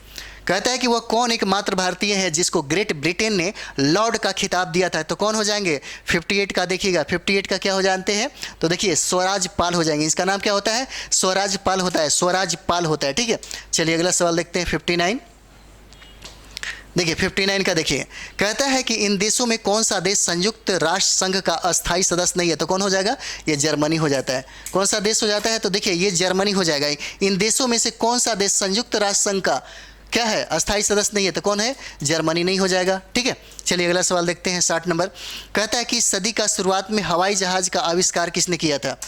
कहता है कि वह कौन एकमात्र भारतीय है जिसको ग्रेट ब्रिटेन ने लॉर्ड का खिताब दिया था? तो कौन हो जाएंगे? 58 का देखिएगा, 58 का क्या हो जानते हैं? तो देखिए स्वराज पाल हो जाएंगे। इसका नाम क्या होता है? स्वराज पाल होता है, स्वराज पाल होता है। ठीक है, चलिए अगला सवाल देखते हैं। 59 देखिए 59 का देखिए, कहता है कि इन देशों में कौन सा देश संयुक्त राष्ट्र संघ का अस्थायी सदस्य नहीं है? तो कौन हो जाएगा? ये जर्मनी हो जाता है। कौन सा देश हो जाता है? तो देखिए ये जर्मनी हो जाएगा। इन देशों में से कौन सा देश संयुक्त राष्ट्र संघ का क्या है? अस्थायी सदस्य नहीं है। तो कौन है? जर्मनी नहीं हो जाएगा। ठीक है, चलिए अगला सवाल देखते हैं। 60 नंबर कहता है कि सदी का शुरुआत में हवाई जहाज का आविष्कार किसने किया था?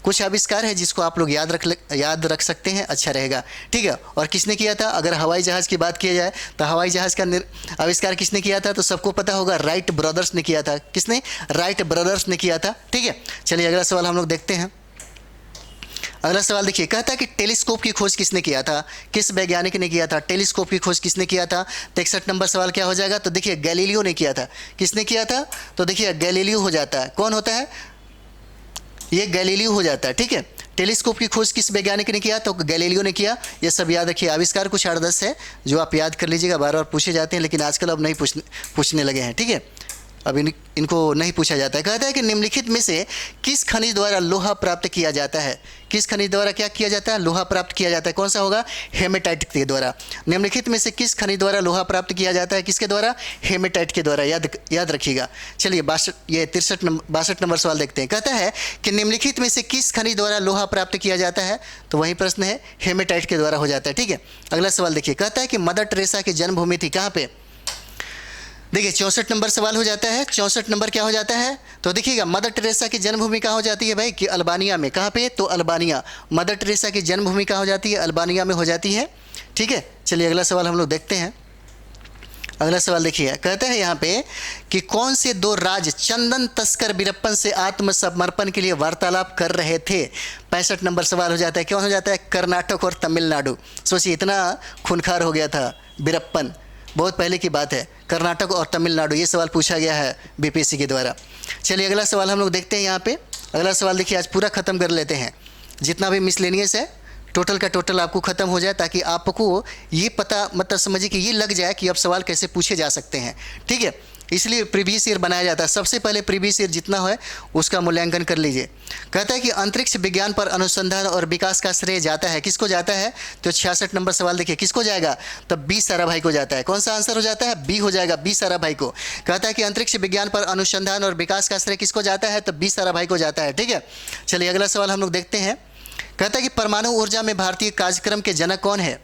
कुछ आविष्कार है जिसको आप लोग याद रख सकते हैं, अच्छा रहेगा। ठीक है, और किसने किया था? अगर हवाई जहाज़ की बात किया जाए तो हवाई जहाज़ का आविष्कार किसने किया था? तो सबको पता होगा, राइट ब्रदर्स ने किया था। किसने? राइट ब्रदर्स ने किया था। ठीक है, चलिए अगला सवाल हम लोग देखते हैं। अगला सवाल देखिए, कहता है कि टेलीस्कोप की खोज किसने किया था? किस वैज्ञानिक ने किया था? टेलीस्कोप की खोज किसने किया था? 63 नंबर सवाल क्या हो जाएगा? तो देखिए गैलीलियो ने किया था। किसने किया था? तो देखिए गैलीलियो हो जाता है। कौन होता है? ये गैलीलियो हो जाता है। ठीक है, टेलीस्कोप की खोज किस वैज्ञानिक ने किया? तो गैलीलियो ने किया। ये सब याद रखिए। आविष्कार कुछ 8-10 है जो आप याद कर लीजिएगा, बार बार पूछे जाते हैं लेकिन आजकल अब नहीं पूछने लगे हैं। ठीक है, अब इनको नहीं पूछा जाता है। कहता है कि निम्नलिखित में से किस खनिज द्वारा लोहा प्राप्त किया जाता है? किस खनिज द्वारा क्या किया जाता है? लोहा प्राप्त किया जाता है। कौन सा होगा? हेमेटाइट के द्वारा। निम्नलिखित में से किस खनिज द्वारा लोहा प्राप्त किया जाता है? किसके द्वारा? हेमेटाइट के द्वारा। याद रखिएगा। चलिए 62 नंबर सवाल देखते हैं। कहता है कि निम्नलिखित में से किस खनिज द्वारा लोहा प्राप्त किया जाता है? तो वही प्रश्न है, हेमेटाइट के द्वारा हो जाता है। ठीक है, अगला सवाल देखिए, कहता है कि मदर टेरेसा की जन्मभूमि थी कहाँ पे? देखिए 64 नंबर सवाल हो जाता है। 64 नंबर क्या हो जाता है, तो देखिएगा मदर टेरेसा की जन्मभूमि कहाँ हो जाती है भाई, कि अल्बानिया में। कहाँ पे, तो अल्बानिया। मदर टेरेसा की जन्मभूमि कहाँ हो जाती है, अल्बानिया में हो जाती है। ठीक है, चलिए अगला सवाल हम लोग देखते हैं। अगला सवाल देखिए, कहते हैं यहाँ पे कि कौन से दो राज चंदन तस्कर वीरप्पन से आत्मसमर्पण के लिए वार्तालाप कर रहे थे। 65 नंबर सवाल हो जाता है। कौन हो जाता है, कर्नाटक और तमिलनाडु। सोचिए इतना खूंखार हो गया था वीरप्पन, बहुत पहले की बात है। कर्नाटक और तमिलनाडु, ये सवाल पूछा गया है बीपीएससी के द्वारा। चलिए अगला सवाल हम लोग देखते हैं यहाँ पे। अगला सवाल देखिए, आज पूरा ख़त्म कर लेते हैं, जितना भी मिसलेनियस है टोटल का टोटल आपको ख़त्म हो जाए, ताकि आपको ये पता मतलब समझिए कि ये लग जाए कि अब सवाल कैसे पूछे जा सकते हैं। ठीक है, इसलिए प्रीवियस ईयर बनाया जाता है। सबसे पहले प्रीवियस ईयर जितना है उसका मूल्यांकन कर लीजिए। कहता है कि अंतरिक्ष विज्ञान पर अनुसंधान और विकास का श्रेय जाता है, किसको जाता है, तो 66 नंबर सवाल देखिए किसको जाएगा, तो बी साराभाई को जाता है। कौन सा आंसर हो जाता है, बी हो जाएगा, बी साराभाई को। कहता है कि अंतरिक्ष विज्ञान पर अनुसंधान और विकास का श्रेय किसको जाता है, तो बी साराभाई को जाता है। ठीक है, चलिए अगला सवाल हम लोग देखते हैं। कहता है कि परमाणु ऊर्जा में भारतीय कार्यक्रम के जनक कौन है।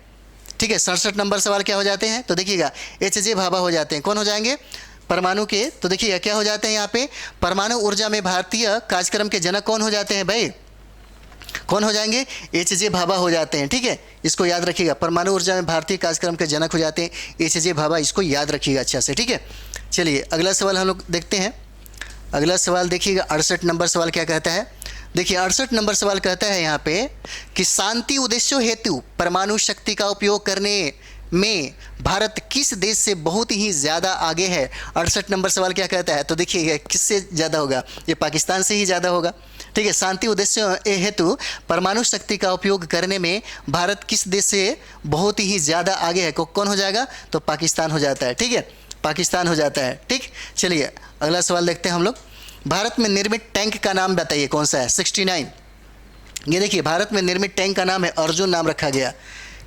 ठीक है, 67 नंबर सवाल क्या हो जाते हैं, तो देखिएगा एच.जे. भाभा हो जाते हैं। कौन हो जाएंगे, परमाणु के, तो देखिए क्या हो जाते हैं यहाँ पे, परमाणु ऊर्जा में भारतीय कार्यक्रम के जनक कौन हो जाते हैं भाई, कौन हो जाएंगे, एच.जे. भाभा हो जाते हैं। ठीक है, इसको याद रखिएगा, परमाणु ऊर्जा में भारतीय कार्यक्रम के जनक हो जाते हैं एच.जे. भाभा, इसको याद रखिएगा अच्छा से। ठीक है, चलिए अगला सवाल हम लोग देखते हैं। अगला सवाल देखिएगा 68 नंबर सवाल क्या कहता है। देखिए 68 नंबर सवाल कहता है यहाँ पे कि शांति उद्देश्यों हेतु परमाणु शक्ति का उपयोग करने में भारत किस देश से बहुत ही ज़्यादा आगे है। 68 नंबर सवाल क्या कहता है, तो देखिए किससे ज़्यादा होगा, ये पाकिस्तान से ही ज़्यादा होगा। ठीक है, शांति उद्देश्यों हेतु परमाणु शक्ति का उपयोग करने में भारत किस देश से बहुत ही ज़्यादा आगे है, कौन हो जाएगा, तो पाकिस्तान हो जाता है। ठीक है, पाकिस्तान हो जाता है। ठीक, चलिए अगला सवाल देखते हैं हम लोग। भारत में निर्मित टैंक का नाम बताइए कौन सा है, 69। ये देखिए भारत में निर्मित टैंक का नाम है अर्जुन, नाम रखा गया।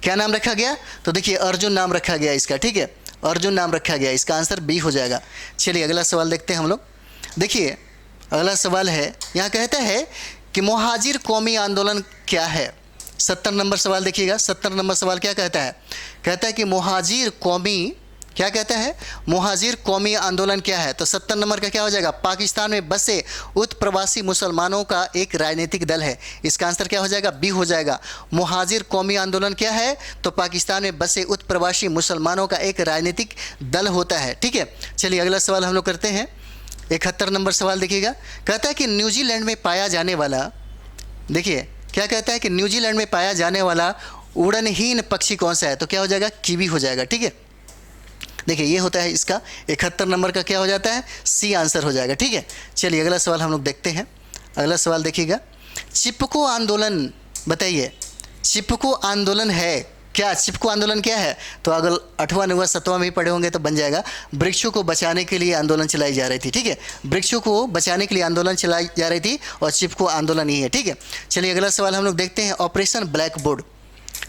क्या नाम रखा गया, तो देखिए अर्जुन नाम रखा गया इसका। ठीक है, अर्जुन नाम रखा गया, इसका आंसर बी हो जाएगा। चलिए अगला सवाल देखते हैं हम लोग। देखिए अगला सवाल है, यहाँ कहता है कि मुहाजिर कौमी आंदोलन क्या है। 70 नंबर सवाल देखिएगा। 70 नंबर सवाल क्या कहता है, कहता है कि मुहाजिर कौमी, क्या कहता है, मुहाजिर कौमी आंदोलन क्या है, तो 70 नंबर का क्या हो जाएगा, पाकिस्तान में बसे उत्प्रवासी मुसलमानों का एक राजनीतिक दल है। इसका आंसर क्या हो जाएगा, बी हो जाएगा। मुहाजिर कौमी आंदोलन क्या है, तो पाकिस्तान में बसे उत्प्रवासी मुसलमानों का एक राजनीतिक दल होता है। ठीक है, चलिए अगला सवाल हम लोग करते हैं। 71 नंबर सवाल देखिएगा। कहता है कि न्यूजीलैंड में पाया जाने वाला, देखिए क्या कहता है कि न्यूजीलैंड में पाया जाने वाला उड़नहीन पक्षी कौन सा है, तो क्या हो जाएगा, कीवी हो जाएगा। ठीक है, देखिए ये होता है इसका 71 नंबर का क्या हो जाता है, सी आंसर हो जाएगा। ठीक है, चलिए अगला सवाल हम लोग देखते हैं। अगला सवाल देखिएगा, चिपको आंदोलन बताइए, चिपको आंदोलन है क्या, चिपको आंदोलन क्या है, तो अगर 8वां 9वां 7वां में ही पढ़े होंगे तो बन जाएगा। वृक्षों को बचाने के लिए आंदोलन चलाई जा रही थी। ठीक है, वृक्षों को बचाने के लिए आंदोलन चलाई जा रही थी और चिपको आंदोलन ही है। ठीक है, चलिए अगला सवाल हम लोग देखते हैं, ऑपरेशन ब्लैक बोर्ड।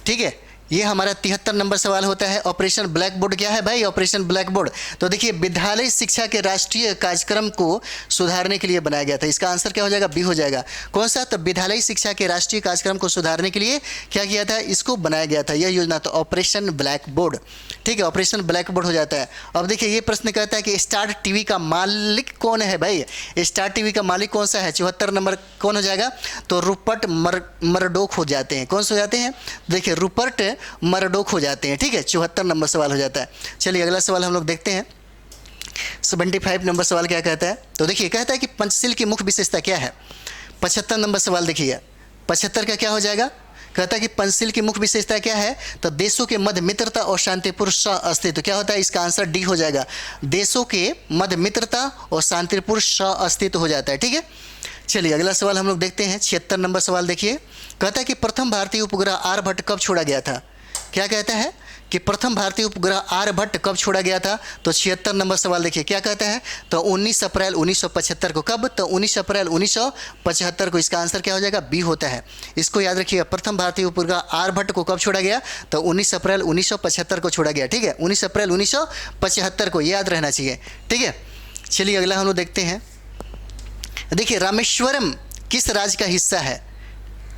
ठीक है, ये हमारा 73 नंबर सवाल होता है। ऑपरेशन ब्लैक बोर्ड क्या है भाई, ऑपरेशन ब्लैक बोर्ड, तो देखिए विद्यालय शिक्षा के राष्ट्रीय कार्यक्रम को सुधारने के लिए बनाया गया था। इसका आंसर क्या हो जाएगा, बी हो जाएगा। कौन सा, तो विद्यालय शिक्षा के राष्ट्रीय कार्यक्रम को सुधारने के लिए क्या किया था, इसको बनाया गया था, यह योजना, तो ऑपरेशन ब्लैक बोर्ड। ठीक है, ऑपरेशन ब्लैक बोर्ड हो जाता है। अब देखिए ये प्रश्न कहता है कि स्टार टीवी का मालिक कौन है भाई, स्टार टीवी का मालिक कौन सा है। 74 नंबर कौन हो जाएगा, तो रूपर्ट मर्डोक हो जाते हैं। कौन से हो जाते हैं, देखिए रूपर्ट मर्डोक हो जाते हैं। ठीक है, 74 नंबर सवाल हो जाता है। चलिए अगला सवाल हम लोग देखते हैं। 75 नंबर सवाल क्या कहता है, तो देखिए कहता है कि पंचशील की मुख्य विशेषता क्या है। 75 नंबर सवाल देखिए, 75 का क्या हो जाएगा, कहता है कि पंचशील की मुख्य विशेषता क्या है, तो देशों के मध्य मित्रता और शांतिपूर्ण सह-अस्तित्व। क्या होता है, इसका आंसर डी हो जाएगा। देशों के मध्य मित्रता और शांतिपूर्ण सह-अस्तित्व हो जाता है। ठीक है, चलिए अगला सवाल हम लोग देखते हैं। 76 नंबर सवाल देखिए, कहता है कि प्रथम भारतीय उपग्रह आर्यभट्ट कब छोड़ा गया था। क्या कहता है कि प्रथम भारतीय उपग्रह आर्यभट्ट कब छोड़ा गया था, तो 76 नंबर सवाल देखिए क्या कहता है, तो 19 अप्रैल 1975 को। कब, तो 19 अप्रैल 1975 को। इसका आंसर क्या हो जाएगा, बी होता है। इसको याद रखिएगा, प्रथम भारतीय उपग्रह आर्यभट्ट को कब छोड़ा गया, तो 19 अप्रैल 1975 को छोड़ा गया। ठीक है, 19 अप्रैल 1975 को, याद रहना चाहिए। ठीक है, चलिए अगला हम लोग देखते हैं। देखिए रामेश्वरम किस राज्य का हिस्सा है,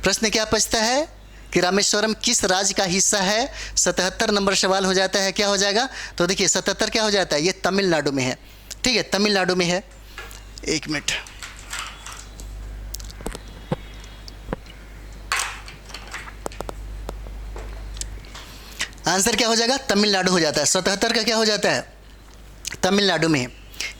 प्रश्न क्या पूछता है कि रामेश्वरम किस राज्य का हिस्सा है? 77 नंबर सवाल हो जाता है, क्या हो जाएगा? तो देखिए 77 क्या हो जाता है, ये तमिलनाडु में है, ठीक है, तमिलनाडु में है। एक मिनट, आंसर क्या हो जाएगा? तमिलनाडु हो जाता है। 77 का क्या हो जाता है? तमिलनाडु में है।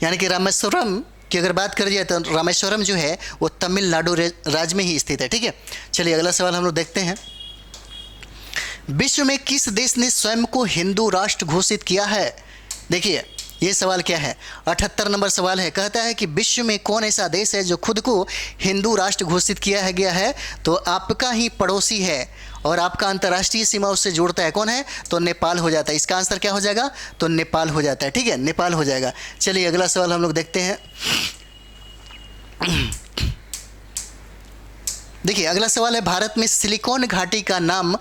यानी कि रामेश्वरम की अगर बात कर दिया तो रामेश्वरम जो है वो तमिलनाडु राज्य में ही स्थित है, ठीक है। चलिए अगला सवाल हम लोग देखते हैं। विश्व में किस देश ने स्वयं को हिंदू राष्ट्र घोषित किया है? देखिए ये सवाल क्या है, 78 नंबर सवाल है। कहता है कि विश्व में कौन ऐसा देश है जो खुद को हिंदू राष्ट्र घोषित किया गया है? तो आपका ही पड़ोसी है और आपका अंतर्राष्ट्रीय सीमा उससे जोड़ता है, कौन है? तो नेपाल हो जाता है। इसका आंसर क्या हो जाएगा? तो नेपाल हो जाता है, ठीक है, नेपाल हो जाएगा। चलिए अगला सवाल हम लोग देखते हैं। देखिए अगला सवाल है, भारत में सिलिकॉन घाटी का नाम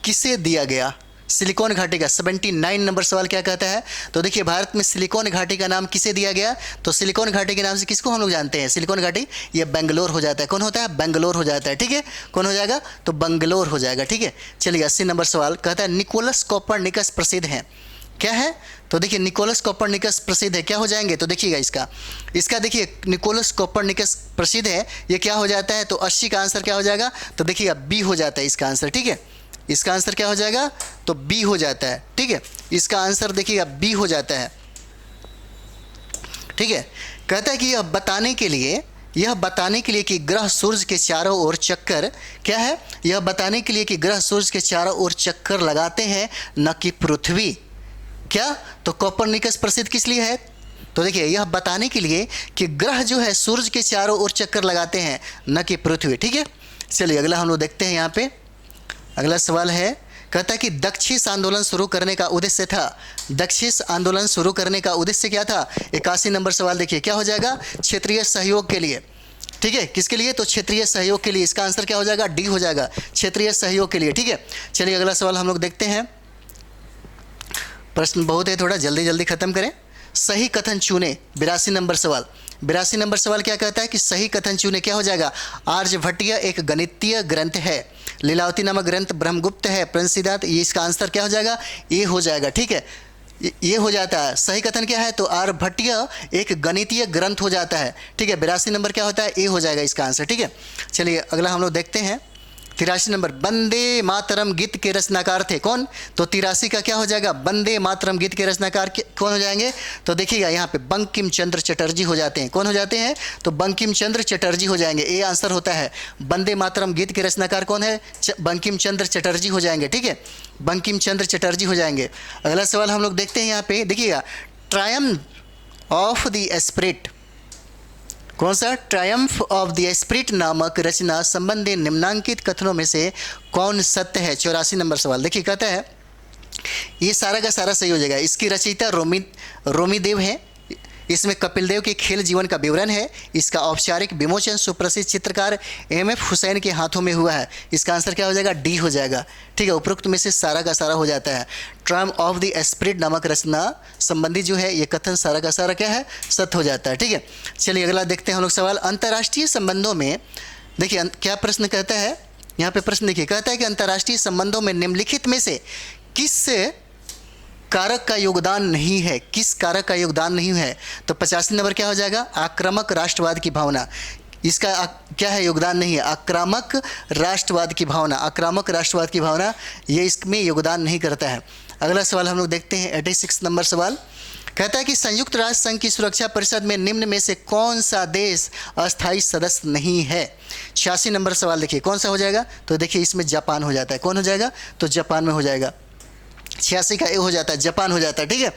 किसे दिया गया? सिलिकॉन घाटी का 79 नंबर सवाल क्या कहता है? तो देखिए भारत में सिलिकॉन घाटी का नाम किसे दिया गया? तो सिलिकॉन घाटी के नाम से किसको हम लोग जानते हैं? सिलिकॉन घाटी, ये बेंगलोर हो जाता है। कौन होता है? बेंगलोर हो जाता है, ठीक है। कौन हो जाएगा? तो बेंगलोर हो जाएगा, ठीक है। चलिए 80 नंबर सवाल कहता है, निकोलस कोपरनिकस प्रसिद्ध हैं, क्या है? तो देखिए निकोलस कोपरनिकस प्रसिद्ध है, क्या हो जाएंगे? तो देखिएगा इसका देखिए निकोलस कोपरनिकस प्रसिद्ध है, ये क्या हो जाता है? तो 80 का आंसर क्या हो जाएगा? तो देखिएगा बी हो जाता है इसका आंसर, ठीक है। इसका आंसर क्या हो जाएगा? तो बी हो जाता है, ठीक है। इसका आंसर देखिएगा बी हो जाता है, ठीक है। कहता है कि यह बताने के लिए कि ग्रह सूर्य के चारों ओर चक्कर, क्या है? यह बताने के लिए कि ग्रह सूर्य के चारों ओर चक्कर लगाते हैं, न कि पृथ्वी। क्या? तो कोपरनिकस प्रसिद्ध किस लिए है? तो देखिए यह बताने के लिए कि ग्रह जो है सूर्य के चारों ओर चक्कर लगाते हैं, न कि पृथ्वी, ठीक है। चलिए अगला हम लोग देखते हैं। यहाँ पे अगला सवाल है, कहता है कि दक्षिण आंदोलन शुरू करने का उद्देश्य था। दक्षिण आंदोलन शुरू करने का उद्देश्य क्या था? 81 नंबर सवाल देखिए, क्या हो जाएगा? क्षेत्रीय सहयोग के लिए, ठीक है। किसके लिए? तो क्षेत्रीय सहयोग के लिए। इसका आंसर क्या हो जाएगा? डी हो जाएगा, क्षेत्रीय सहयोग के लिए, ठीक है। चलिए अगला सवाल हम लोग देखते हैं। प्रश्न बहुत है, थोड़ा जल्दी जल्दी खत्म करें। सही कथन चुने, 82 नंबर सवाल। 82 नंबर सवाल क्या कहता है कि सही कथन चुने, क्या हो जाएगा? आर्यभट्टीय एक गणितीय ग्रंथ है, लीलावती नामक ग्रंथ ब्रह्मगुप्त है, प्रिंस सिद्धार्थ, ये इसका आंसर क्या हो जाएगा? ए हो जाएगा, ठीक है। ये हो जाता है। सही कथन क्या है? तो आर्यभट्टीय एक गणितीय ग्रंथ हो जाता है, ठीक है। 82 नंबर क्या होता है? ए हो जाएगा इसका आंसर, ठीक है। चलिए अगला हम लोग देखते हैं। 83 नंबर, वंदे मातरम गीत के रचनाकार थे, कौन? तो 83 का क्या हो जाएगा? वंदे मातरम गीत के रचनाकार कौन हो जाएंगे? तो देखिएगा यहाँ पे बंकिम चंद्र चटर्जी हो जाते हैं। कौन हो जाते हैं? तो बंकिम चंद्र चटर्जी हो जाएंगे। ए आंसर होता है। वंदे मातरम गीत के रचनाकार कौन है? बंकिम चंद्र चटर्जी हो जाएंगे, ठीक है। बंकिम चंद्र चटर्जी हो जाएंगे। अगला सवाल हम लोग देखते हैं। यहाँ पे देखिएगा, ट्रायम्फ ऑफ द एस्पिरिट, कौन सा? ट्रायम्फ ऑफ द एस्पिरिट नामक रचना संबंधी निम्नांकित कथनों में से कौन सत्य है? 84 नंबर सवाल देखिए, कहता है ये सारा का सारा सही हो जाएगा। इसकी रचयिता रोमी देव है। इसमें कपिल देव के खेल जीवन का विवरण है। इसका औपचारिक विमोचन सुप्रसिद्ध चित्रकार एम.एफ. हुसैन के हाथों में हुआ है। इसका आंसर क्या हो जाएगा? डी हो जाएगा, ठीक है। उपरोक्त में से सारा का सारा हो जाता है। ट्रायम्फ ऑफ द एस्पिरिट नामक रचना संबंधी जो है ये कथन सारा का सारा क्या है? सत्य हो जाता है, ठीक है। चलिए अगला देखते हैं हम लोग सवाल। अंतर्राष्ट्रीय संबंधों में देखिए क्या प्रश्न कहता है। यहाँ पे प्रश्न देखिए, कहता है कि अंतर्राष्ट्रीय संबंधों में निम्नलिखित में से किस कारक का योगदान नहीं है? किस कारक का योगदान नहीं है? तो 85 नंबर क्या हो जाएगा? आक्रामक राष्ट्रवाद की भावना। इसका क्या है? योगदान नहीं है। आक्रामक राष्ट्रवाद की भावना, आक्रामक राष्ट्रवाद की भावना ये इसमें योगदान नहीं करता है। अगला सवाल हम लोग देखते हैं। 86 नंबर सवाल कहता है कि संयुक्त राष्ट्र संघ की सुरक्षा परिषद में निम्न में से कौन सा देश अस्थायी सदस्य नहीं है? 86 नंबर सवाल देखिए, कौन सा हो जाएगा? तो देखिए इसमें जापान हो जाता है। कौन हो जाएगा? तो जापान में हो जाएगा। 86 का ए हो जाता है, जापान हो जाता है, ठीक है।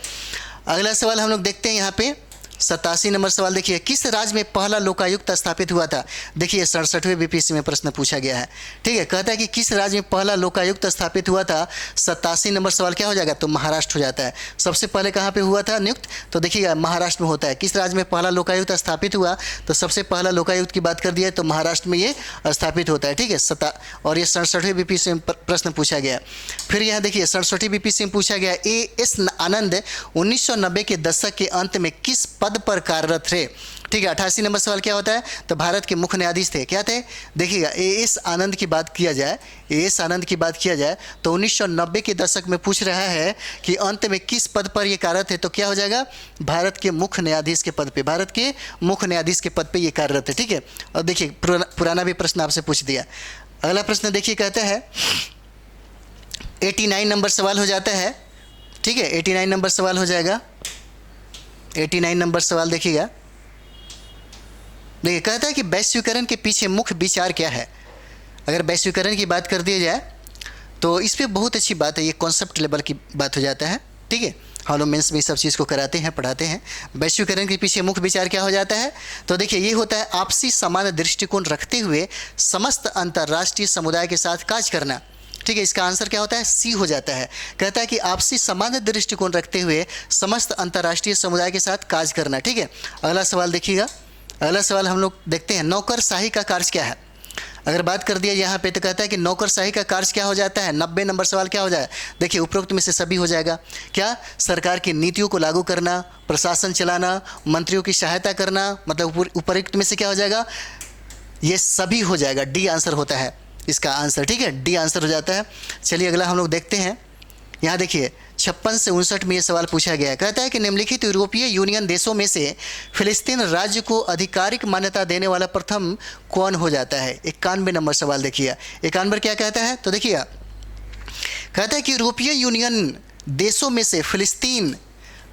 अगला सवाल हम लोग देखते हैं। यहाँ पे 87 नंबर सवाल देखिए, किस राज्य में पहला लोकायुक्त स्थापित हुआ था? देखिए 67वें बीपीएससी में प्रश्न पूछा गया है, ठीक है। कहता है कि किस राज्य में पहला लोकायुक्त स्थापित हुआ था? 87 नंबर सवाल क्या हो जाएगा? तो महाराष्ट्र हो जाता है। सबसे पहले कहाँ पे हुआ था नियुक्त? तो देखिए महाराष्ट्र में होता है। किस राज्य में पहला लोकायुक्त स्थापित हुआ? तो सबसे पहला लोकायुक्त की बात कर दिया तो महाराष्ट्र में ये स्थापित होता है, ठीक है। और ये 67वें बीपीएससी में प्रश्न पूछा गया। फिर यहाँ देखिए 67वें बीपीएससी में पूछा गया, ए एस आनंद 1990 के दशक के अंत में किस पद पर कार्यरत थे? ठीक है। 88 नंबर सवाल क्या होता है, तो भारत के मुख्य न्यायाधीश थे, क्या थे, देखिएगा एएस आनंद की बात किया जाए, एएस आनंद की बात किया जाए तो 1990 के दशक में पूछ रहा है कि अंत में किस पद पर ये कार्यरत है, तो क्या हो जाएगा, भारत के मुख्य न्यायाधीश के पद पे, भारत के मुख्य न्यायाधीश के पद पे ये कार्यरत है। ठीक है। और देखिए पुराना भी प्रश्न आपसे पूछ दिया। अगला प्रश्न देखिए, कहता है 89 नंबर सवाल हो जाता है। ठीक है, 89 नंबर सवाल हो जाएगा। 89 नंबर सवाल देखिएगा, देखिए कहता है कि वैश्वीकरण के पीछे मुख्य विचार क्या है। अगर वैश्वीकरण की बात कर दी जाए तो इस पर बहुत अच्छी बात है, ये कॉन्सेप्ट लेवल की बात हो जाता है। ठीक है, हम लोग मेंस में सब चीज़ को कराते हैं, पढ़ाते हैं। वैश्वीकरण के पीछे मुख्य विचार क्या हो जाता है, तो देखिए ये होता है आपसी समान दृष्टिकोण रखते हुए समस्त अंतर्राष्ट्रीय समुदाय के साथ कार्य करना। ठीक है, इसका आंसर क्या होता है, सी हो जाता है। कहता है कि आपसी समान दृष्टिकोण रखते हुए समस्त अंतर्राष्ट्रीय समुदाय के साथ कार्य करना। ठीक है। अगला सवाल देखिएगा, अगला सवाल हम लोग देखते हैं, नौकरशाही का कार्य क्या है। अगर बात कर दिया यहाँ पे तो कहता है कि नौकरशाही का कार्य क्या हो जाता है। 90 नंबर सवाल क्या हो जाए, देखिए उपरोक्त में से सभी हो जाएगा। क्या, सरकार की नीतियों को लागू करना, प्रशासन चलाना, मंत्रियों की सहायता करना, मतलब उपरोक्त में से क्या हो जाएगा, ये सभी हो जाएगा। डी आंसर होता है इसका आंसर। ठीक है, डी आंसर हो जाता है। चलिए अगला हम लोग देखते हैं, यहाँ देखिए 56 से 59 में ये सवाल पूछा गया है। कहता है कि निम्नलिखित यूरोपीय यूनियन देशों में से फिलिस्तीन राज्य को आधिकारिक मान्यता देने वाला प्रथम कौन हो जाता है। 91 नंबर सवाल देखिए, 91 क्या कहता है, तो देखिए कहता है कि यूरोपीय यूनियन देशों में से फिलिस्तीन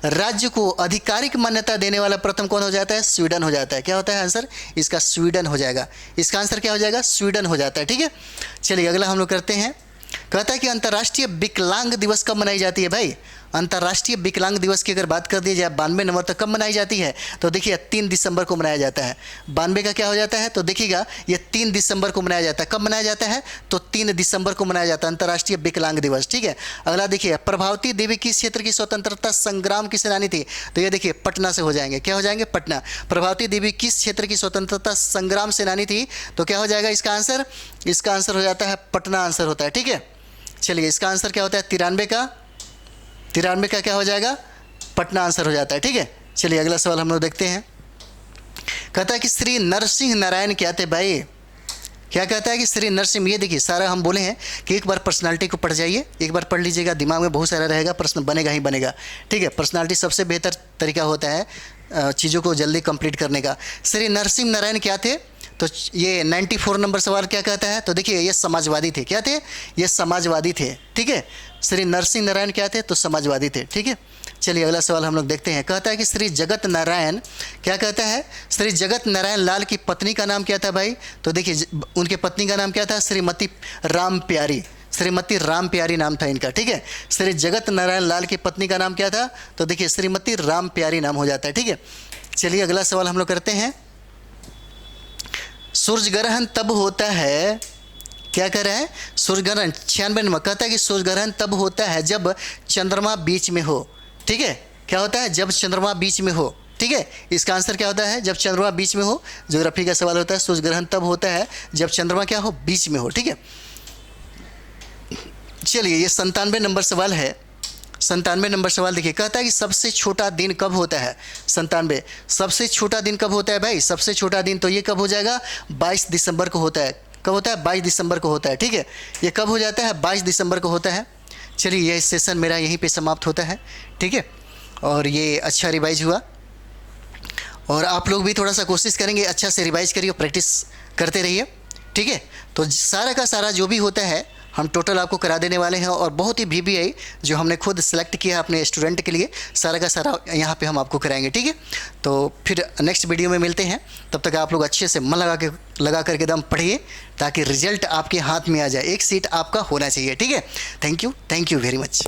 राज्य को आधिकारिक मान्यता देने वाला प्रथम कौन हो जाता है, स्वीडन हो जाता है। क्या होता है आंसर इसका, स्वीडन हो जाएगा। इसका आंसर क्या हो जाएगा, स्वीडन हो जाता है। ठीक है, चलिए अगला हम लोग करते हैं। कहता है कि अंतर्राष्ट्रीय विकलांग दिवस कब मनाई जाती है भाई। अंतर्राष्ट्रीय विकलांग दिवस की अगर बात कर दी जाए 92 नंबर तक कब मनाई जाती है, तो देखिए 3 दिसंबर को मनाया जाता है। 92 का क्या हो जाता है, तो देखिएगा ये 3 दिसंबर को मनाया जाता है। कब मनाया जाता है, तो 3 दिसंबर को मनाया जाता है अंतर्राष्ट्रीय विकलांग दिवस। ठीक है। अगला देखिए, प्रभावती देवी किस क्षेत्र की स्वतंत्रता संग्राम की सेनानी थी, तो ये देखिए पटना से हो जाएंगे। क्या हो जाएंगे, पटना। प्रभावती देवी किस क्षेत्र की स्वतंत्रता संग्राम सेनानी थी, तो क्या हो जाएगा इसका आंसर, इसका आंसर हो जाता है पटना आंसर होता है। ठीक है, चलिए इसका आंसर क्या होता है, 93 का क्या हो जाएगा, पटना आंसर हो जाता है। ठीक है, चलिए अगला सवाल हम लोग देखते हैं। कहता है कि श्री नरसिंह नारायण क्या थे भाई। क्या कहता है कि श्री नरसिंह, ये देखिए सारा हम बोले हैं कि एक बार पर्सनालिटी को पढ़ जाइए, एक बार पढ़ लीजिएगा, दिमाग में बहुत सारा रहेगा, प्रश्न बनेगा ही बनेगा। ठीक है, पर्सनालिटी सबसे बेहतर तरीका होता है चीज़ों को जल्दी कंप्लीट करने का। श्री नरसिंह नारायण क्या थे, तो ये 94 नंबर सवाल क्या कहता है, तो देखिए ये समाजवादी थे। क्या थे, ये समाजवादी थे। ठीक है, श्री नरसिंह नारायण क्या थे, तो समाजवादी थे। ठीक है, चलिए अगला सवाल हम लोग देखते हैं। कहता है कि श्री जगत नारायण, क्या कहता है, श्री जगत नारायण लाल की पत्नी का नाम क्या था भाई, तो देखिए उनके पत्नी का नाम क्या था, श्रीमती राम प्यारी, श्रीमती राम प्यारी नाम था इनका। ठीक है, श्री जगत नारायण लाल की पत्नी का नाम क्या था, तो देखिए श्रीमती राम प्यारी नाम हो जाता है। ठीक है, चलिए अगला सवाल हम लोग करते हैं। सूर्य ग्रहण तब होता है, क्या कह रहा है, सूर्य ग्रहण 96 नंबर कहता है कि सूर्य ग्रहण तब होता है जब चंद्रमा बीच में हो। ठीक है, क्या होता है, जब चंद्रमा बीच में हो। ठीक है, इसका आंसर क्या होता है, जब चंद्रमा बीच में हो। ज्योग्राफी का सवाल होता है, सूर्य ग्रहण तब होता है जब चंद्रमा क्या हो, बीच में हो। ठीक है, चलिए ये 97 नंबर सवाल है। 97 नंबर सवाल देखिए, कहता है कि सबसे छोटा दिन कब होता है। 97 सबसे छोटा दिन कब होता है भाई, सबसे छोटा दिन तो ये कब हो जाएगा, 22 दिसंबर को होता है। कब होता है, 22 दिसंबर को होता है। ठीक है, ये कब हो जाता है, 22 दिसंबर को होता है। चलिए यह सेशन मेरा यहीं पे समाप्त होता है। ठीक है, और ये अच्छा रिवाइज हुआ, और आप लोग भी थोड़ा सा कोशिश करेंगे, अच्छा से रिवाइज करिए, प्रैक्टिस करते रहिए। ठीक है, तो सारा का सारा जो भी होता है हम टोटल आपको करा देने वाले हैं, और बहुत ही VBI जो हमने खुद सेलेक्ट किया है अपने स्टूडेंट के लिए, सारा का सारा यहाँ पे हम आपको कराएंगे। ठीक है, तो फिर नेक्स्ट वीडियो में मिलते हैं। तब तक आप लोग अच्छे से मन लगा करके दम पढ़िए, ताकि रिजल्ट आपके हाथ में आ जाए, एक सीट आपका होना चाहिए। ठीक है, थैंक यू वेरी मच।